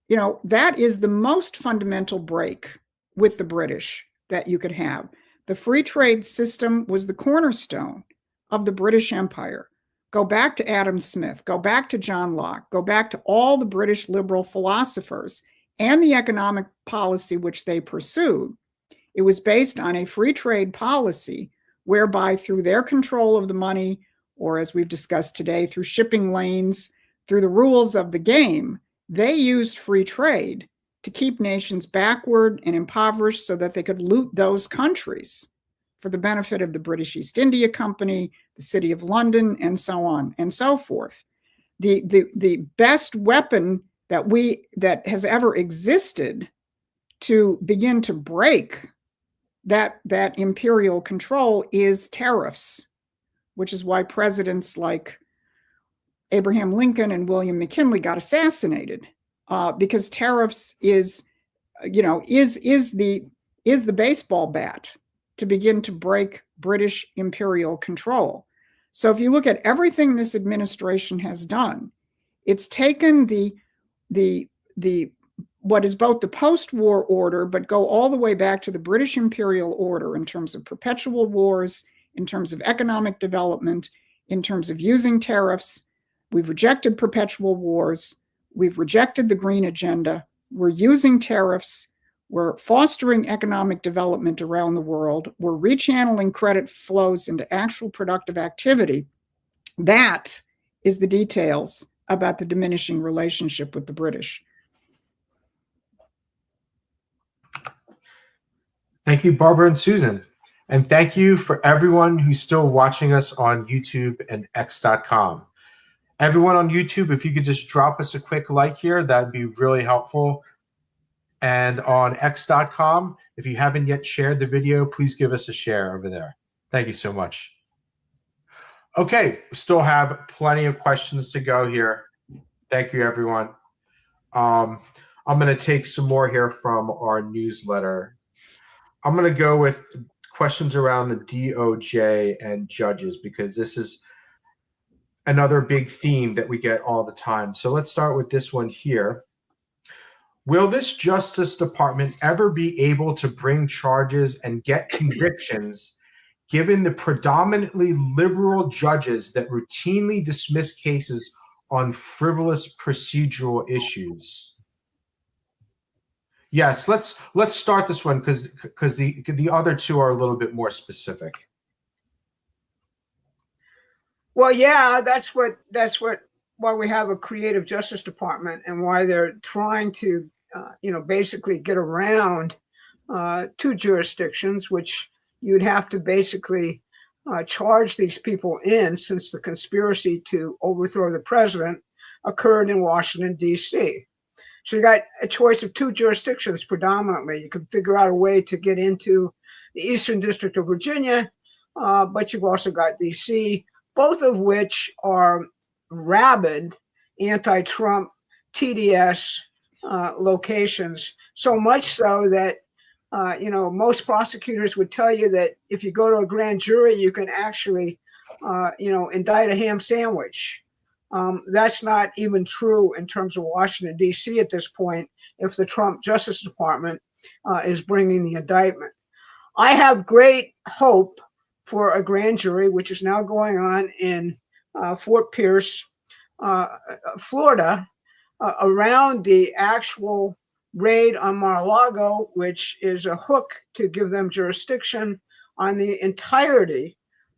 That is the most fundamental break with the British that you could have. The free trade system was the cornerstone of the British Empire. Go back to Adam Smith, go back to John Locke, go back to all the British liberal philosophers and the economic policy which they pursued. It was based on a free trade policy whereby through their control of the money, or as we've discussed today, through shipping lanes, through the rules of the game, they used free trade to keep nations backward and impoverished so that they could loot those countries for the benefit of the British East India Company, the City of London, and so on and so forth. The best weapon that has ever existed to begin to break that imperial control is tariffs, which is why presidents like Abraham Lincoln and William McKinley got assassinated, because tariffs is the baseball bat to begin to break British imperial control. So if you look at everything this administration has done, it's taken the what is both the post-war order, but go all the way back to the British imperial order in terms of perpetual wars, in terms of economic development, in terms of using tariffs. We've rejected perpetual wars. We've rejected the green agenda. We're using tariffs. We're fostering economic development around the world. We're rechanneling credit flows into actual productive activity. That is the details about the diminishing relationship with the British. Thank you, Barbara and Susan. And thank you for everyone who's still watching us on YouTube and X.com. Everyone on YouTube, if you could just drop us a quick like here, that'd be really helpful. And on X.com, if you haven't yet shared the video, please give us a share over there. Thank you so much. Okay, we still have plenty of questions to go here. Thank you, everyone. I'm going to take some more here from our newsletter. I'm going to go with questions around the DOJ and judges, because this is another big theme that we get all the time. So let's start with this one here. Will this Justice Department ever be able to bring charges and get convictions given the predominantly liberal judges that routinely dismiss cases on frivolous procedural issues? Yes, let's start this one because the other two are a little bit more specific. Well, yeah, that's what we have a creative Justice Department and why they're trying to, basically get around 2 jurisdictions, which you'd have to basically charge these people in, since the conspiracy to overthrow the president occurred in Washington, D.C. So you got a choice of 2 jurisdictions predominantly. You can figure out a way to get into the Eastern District of Virginia, but you've also got D.C., both of which are rabid anti-Trump TDS locations, so much so that most prosecutors would tell you that if you go to a grand jury, you can actually indict a ham sandwich. That's not even true in terms of Washington, D.C. at this point, if the Trump Justice Department is bringing the indictment. I have great hope for a grand jury, which is now going on in Fort Pierce, Florida, around the actual raid on Mar-a-Lago, which is a hook to give them jurisdiction on the entirety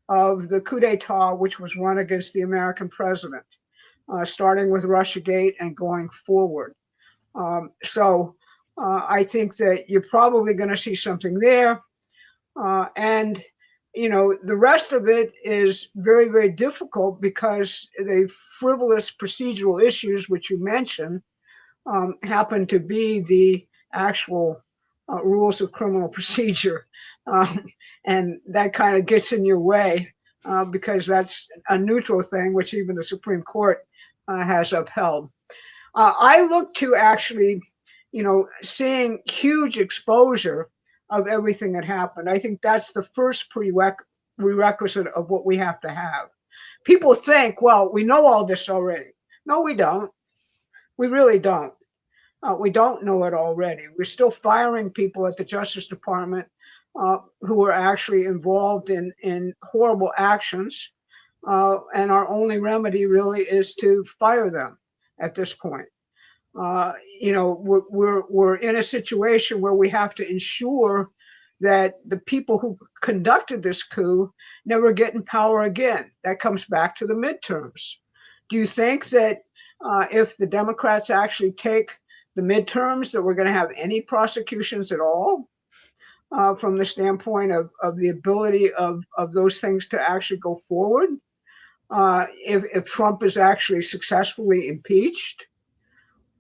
of the coup d'etat, which was run against the American president, starting with Russiagate and going forward. So I think that you're probably going to see something there. And the rest of it is very, very difficult because the frivolous procedural issues, which you mentioned, happen to be the actual rules of criminal procedure. And that kind of gets in your way because that's a neutral thing, which even the Supreme Court has upheld. I look to actually, seeing huge exposure of everything that happened. I think that's the first prerequisite of what we have to have. People think, well, we know all this already. No, we don't. We really don't. We don't know it already. We're still firing people at the Justice Department who are actually involved in horrible actions. And our only remedy really is to fire them at this point. We're in a situation where we have to ensure that the people who conducted this coup never get in power again. That comes back to the midterms. Do you think that if the Democrats actually take the midterms, that we're going to have any prosecutions at all from the standpoint of the ability of those things to actually go forward? If Trump is actually successfully impeached?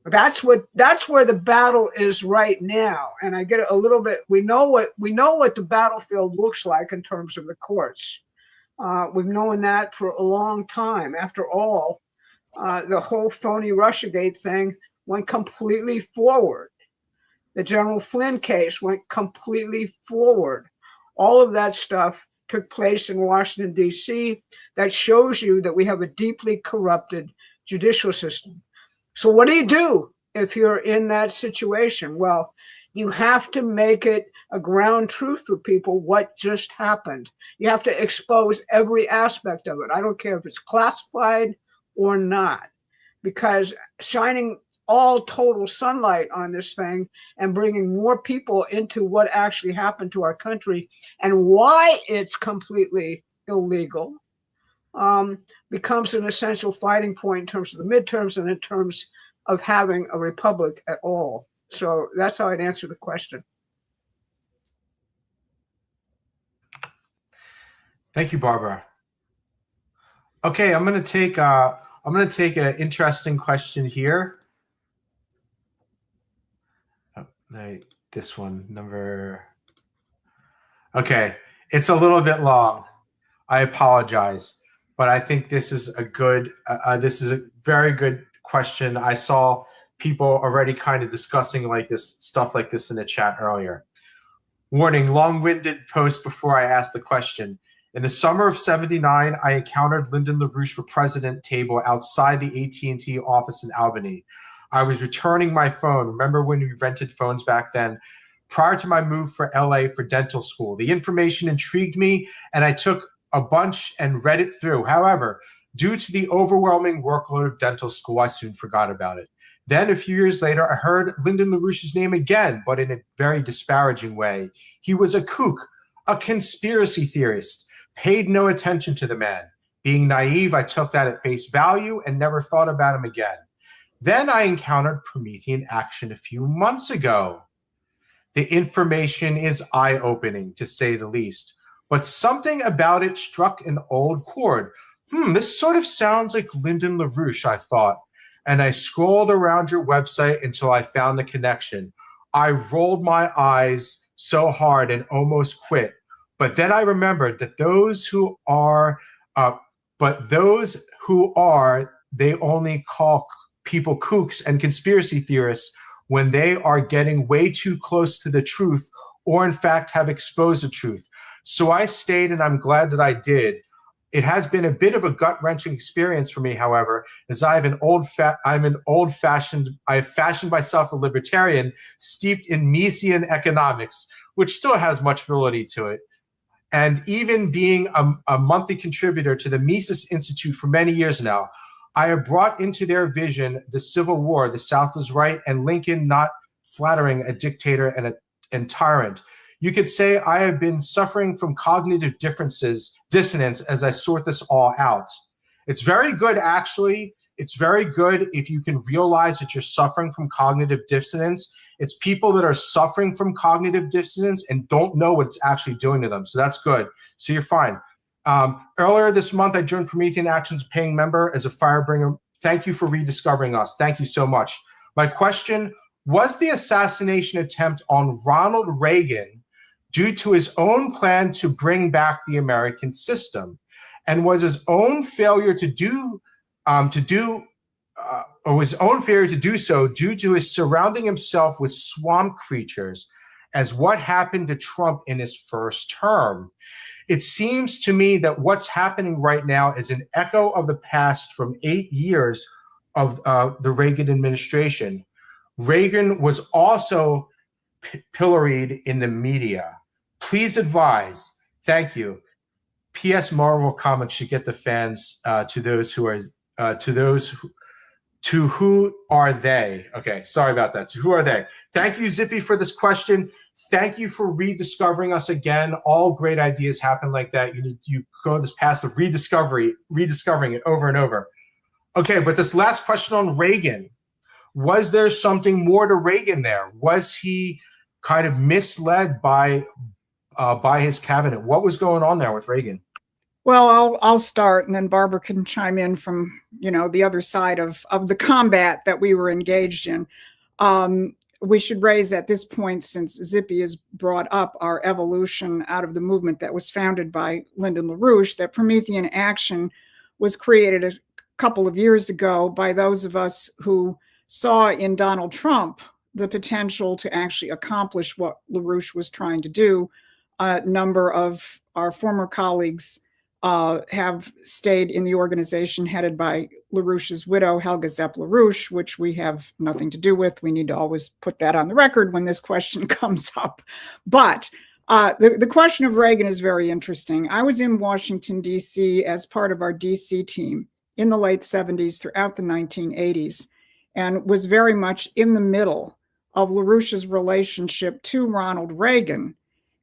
That's where the battle is right now. And I get a little bit, we know what the battlefield looks like in terms of the courts. We've known that for a long time. After all, the whole phony Russiagate thing went completely forward. The General Flynn case went completely forward. All of that stuff took place in Washington, D.C. That shows you that we have a deeply corrupted judicial system. So what do you do if you're in that situation? Well, you have to make it a ground truth for people what just happened. You have to expose every aspect of it. I don't care if it's classified or not, because shining all total sunlight on this thing and bringing more people into what actually happened to our country and why it's completely illegal becomes an essential fighting point in terms of the midterms and in terms of having a republic at all. So that's how I'd answer the question. Thank you, Barbara. Okay, I'm going to take an interesting question here. This one, number. Okay, it's a little bit long. I apologize, but I think this is a very good question. I saw people already kind of discussing stuff like this in the chat earlier. Warning, long-winded post before I ask the question. In the summer of '79, I encountered Lyndon LaRouche for president table outside the AT&T office in Albany. I was returning my phone. Remember when we rented phones back then? Prior to my move for LA for dental school. The information intrigued me, and I took a bunch and read it through. However, due to the overwhelming workload of dental school, I soon forgot about it. Then a few years later, I heard Lyndon LaRouche's name again, but in a very disparaging way. He was a kook, a conspiracy theorist. Paid no attention to the man. Being naive, I took that at face value and never thought about him again. Then I encountered Promethean action a few months ago. The information is eye-opening, to say the least, but something about it struck an old chord. This sort of sounds like Lyndon LaRouche, I thought, and I scrolled around your website until I found the connection. I rolled my eyes so hard and almost quit, but then I remembered that those who are, they only call people kooks and conspiracy theorists when they are getting way too close to the truth or in fact have exposed the truth. So I stayed, and I'm glad that I did. It has been a bit of a gut-wrenching experience for me, however, as I have fashioned myself a libertarian steeped in Misesian economics, which still has much validity to it. And even being a monthly contributor to the Mises Institute for many years now, I have brought into their vision the Civil War, the South was right, and Lincoln not flattering a dictator and tyrant. You could say I have been suffering from cognitive dissonance as I sort this all out. It's very good, actually. It's very good if you can realize that you're suffering from cognitive dissonance. It's people that are suffering from cognitive dissonance and don't know what it's actually doing to them. So that's good. So you're fine. Earlier this month, I joined Promethean Action's paying member as a firebringer. Thank you for rediscovering us. Thank you so much. My question, was the assassination attempt on Ronald Reagan due to his own plan to bring back the American system? And was his own failure to do so due to his surrounding himself with swamp creatures, as what happened to Trump in his first term? It seems to me that what's happening right now is an echo of the past from 8 years of the Reagan administration. Reagan was also pilloried in the media. Please advise. Thank you. P.S. Marvel Comics should get the fans to who are they? Okay, sorry about that. To who are they? Thank you, Zippy, for this question. Thank you for rediscovering us again. All great ideas happen like that. You go this path of rediscovering it over and over. Okay, but this last question on Reagan, was there something more to Reagan there? Was he kind of misled by his cabinet? What was going on there with Reagan? Well, I'll start, and then Barbara can chime in from, the other side of the combat that we were engaged in. We should raise at this point, since Zippy has brought up our evolution out of the movement that was founded by Lyndon LaRouche, that Promethean Action was created a couple of years ago by those of us who saw in Donald Trump the potential to actually accomplish what LaRouche was trying to do. A number of our former colleagues have stayed in the organization headed by LaRouche's widow, Helga Zepp-LaRouche, which we have nothing to do with. We need to always put that on the record when this question comes up. But the question of Reagan is very interesting. I was in Washington, D.C. as part of our D.C. team in the late 70s throughout the 1980s, and was very much in the middle of LaRouche's relationship to Ronald Reagan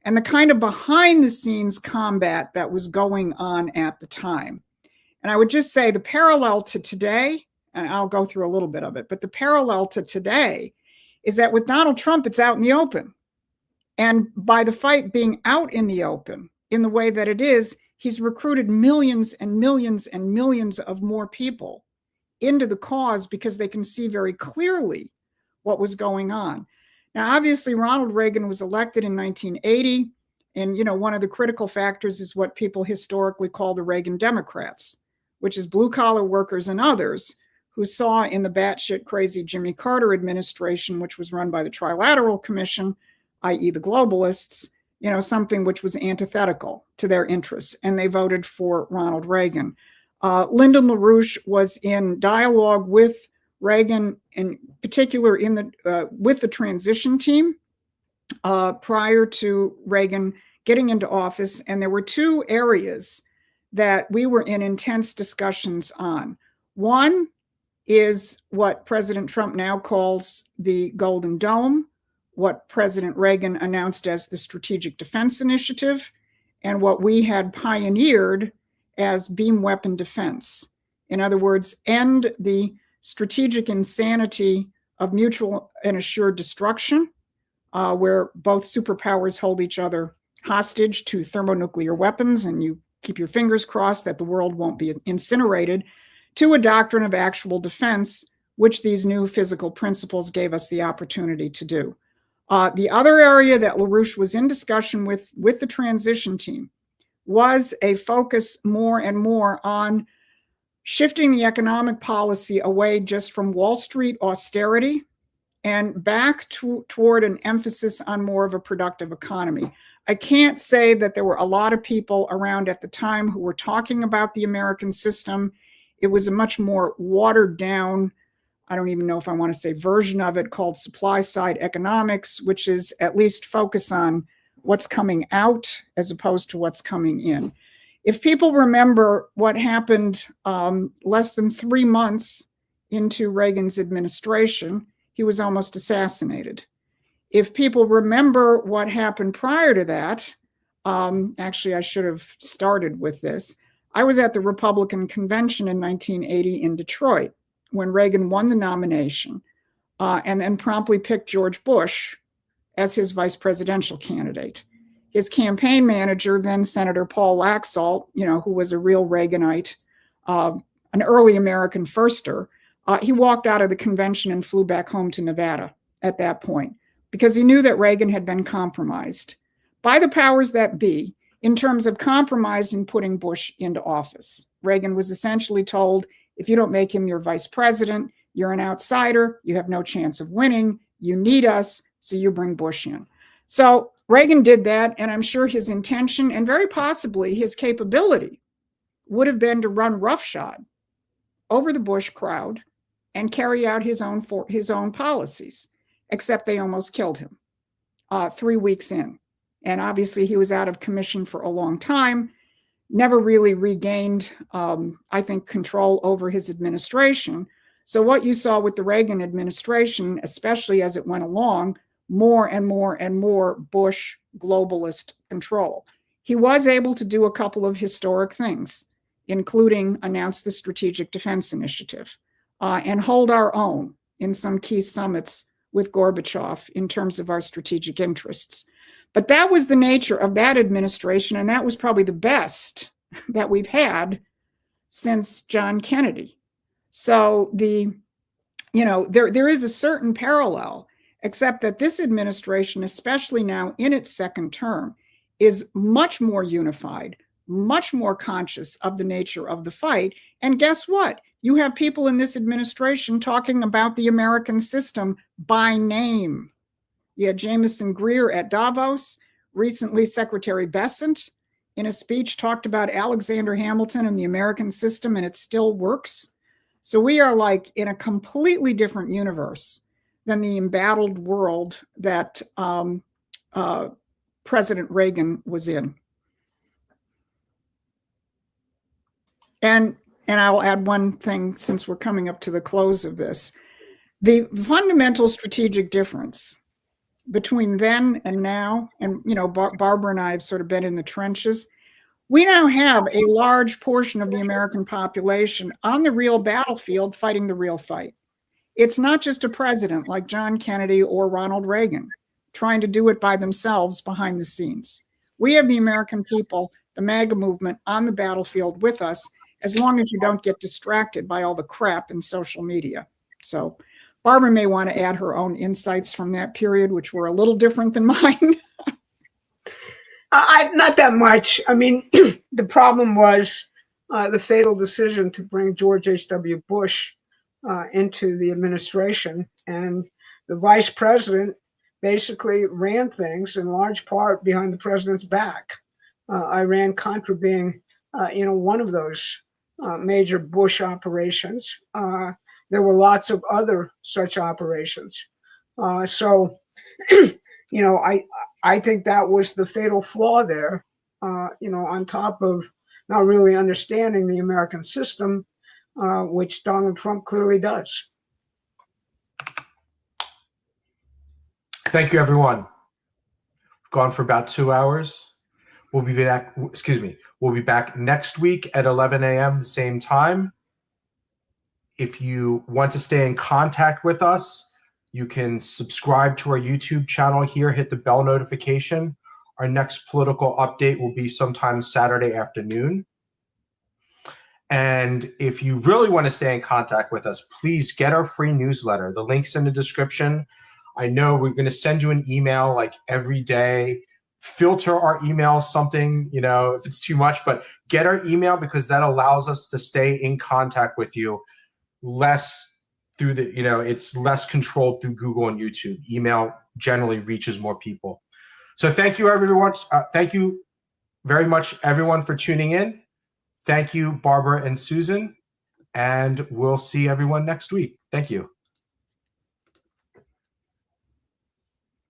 and the kind of behind the scenes combat that was going on at the time. And I would just say the parallel to today, and I'll go through a little bit of it, but the parallel to today is that with Donald Trump, it's out in the open. And by the fight being out in the open in the way that it is, he's recruited millions and millions and millions of more people into the cause because they can see very clearly what was going on. Now, obviously, Ronald Reagan was elected in 1980. And, one of the critical factors is what people historically call the Reagan Democrats, which is blue-collar workers and others who saw in the batshit crazy Jimmy Carter administration, which was run by the Trilateral Commission, i.e. the globalists, something which was antithetical to their interests. And they voted for Ronald Reagan. Lyndon LaRouche was in dialogue with Reagan, in particular with the transition team prior to Reagan getting into office. And there were two areas that we were in intense discussions on. One is what President Trump now calls the Golden Dome, what President Reagan announced as the Strategic Defense Initiative, and what we had pioneered as beam weapon defense. In other words, end the strategic insanity of mutual and assured destruction, where both superpowers hold each other hostage to thermonuclear weapons, and you keep your fingers crossed that the world won't be incinerated, to a doctrine of actual defense, which these new physical principles gave us the opportunity to do. The other area that LaRouche was in discussion with the transition team was a focus more and more on shifting the economic policy away just from Wall Street austerity and back toward an emphasis on more of a productive economy. I can't say that there were a lot of people around at the time who were talking about the American system. It was a much more watered down, I don't even know if I want to say version of it, called supply side economics, which is at least focus on what's coming out as opposed to what's coming in. If people remember what happened less than 3 months into Reagan's administration, he was almost assassinated. If people remember what happened prior to that, actually, I should have started with this. I was at the Republican convention in 1980 in Detroit when Reagan won the nomination and then promptly picked George Bush as his vice presidential candidate. His campaign manager, then Senator Paul Laxalt, who was a real Reaganite, an early American firster, he walked out of the convention and flew back home to Nevada at that point because he knew that Reagan had been compromised by the powers that be in terms of compromise in putting Bush into office. Reagan was essentially told, if you don't make him your vice president, you're an outsider, you have no chance of winning, you need us, so you bring Bush in. So Reagan did that, and I'm sure his intention and very possibly his capability would have been to run roughshod over the Bush crowd and carry out his own policies, except they almost killed him 3 weeks in. And obviously he was out of commission for a long time, never really regained, I think, control over his administration. So what you saw with the Reagan administration, especially as it went along, more and more and more Bush globalist control. He was able to do a couple of historic things, including announce the Strategic Defense Initiative and hold our own in some key summits with Gorbachev in terms of our strategic interests. But that was the nature of that administration, and that was probably the best that we've had since John Kennedy. So there is a certain parallel, except that this administration, especially now in its second term, is much more unified, much more conscious of the nature of the fight. And guess what? You have people in this administration talking about the American system by name. You had Jameson Greer at Davos. Recently, Secretary Bessent, in a speech, talked about Alexander Hamilton and the American system, and it still works. So we are like in a completely different universe than the embattled world that President Reagan was in. And I'll add one thing since we're coming up to the close of this. The fundamental strategic difference between then and now, and Barbara and I have sort of been in the trenches, we now have a large portion of the American population on the real battlefield fighting the real fight. It's not just a president like John Kennedy or Ronald Reagan trying to do it by themselves behind the scenes. We have the American people, the MAGA movement, on the battlefield with us, as long as you don't get distracted by all the crap in social media. So Barbara may want to add her own insights from that period, which were a little different than mine. Not that much. I mean, the problem was the fatal decision to bring George H.W. Bush into the administration. And the vice president basically ran things in large part behind the president's back. Iran-Contra being, one of those major Bush operations. There were lots of other such operations. So, I think that was the fatal flaw there, on top of not really understanding the American system, which Donald Trump clearly does. Thank you, everyone. We've gone for about 2 hours. We'll be back. Excuse me. We'll be back next week at 11 a.m. the same time. If you want to stay in contact with us, you can subscribe to our YouTube channel here. Hit the bell notification. Our next political update will be sometime Saturday afternoon. And if you really want to stay in contact with us, please get our free newsletter. The link's in the description. I know we're going to send you an email like every day. Filter our email something, you know, if it's too much, but get our email because that allows us to stay in contact with you less through the, you know, it's less controlled through Google and YouTube. Email generally reaches more people. So thank you, everyone. Thank you very much, everyone, for tuning in. Thank you, Barbara and Susan, and we'll see everyone next week. Thank you.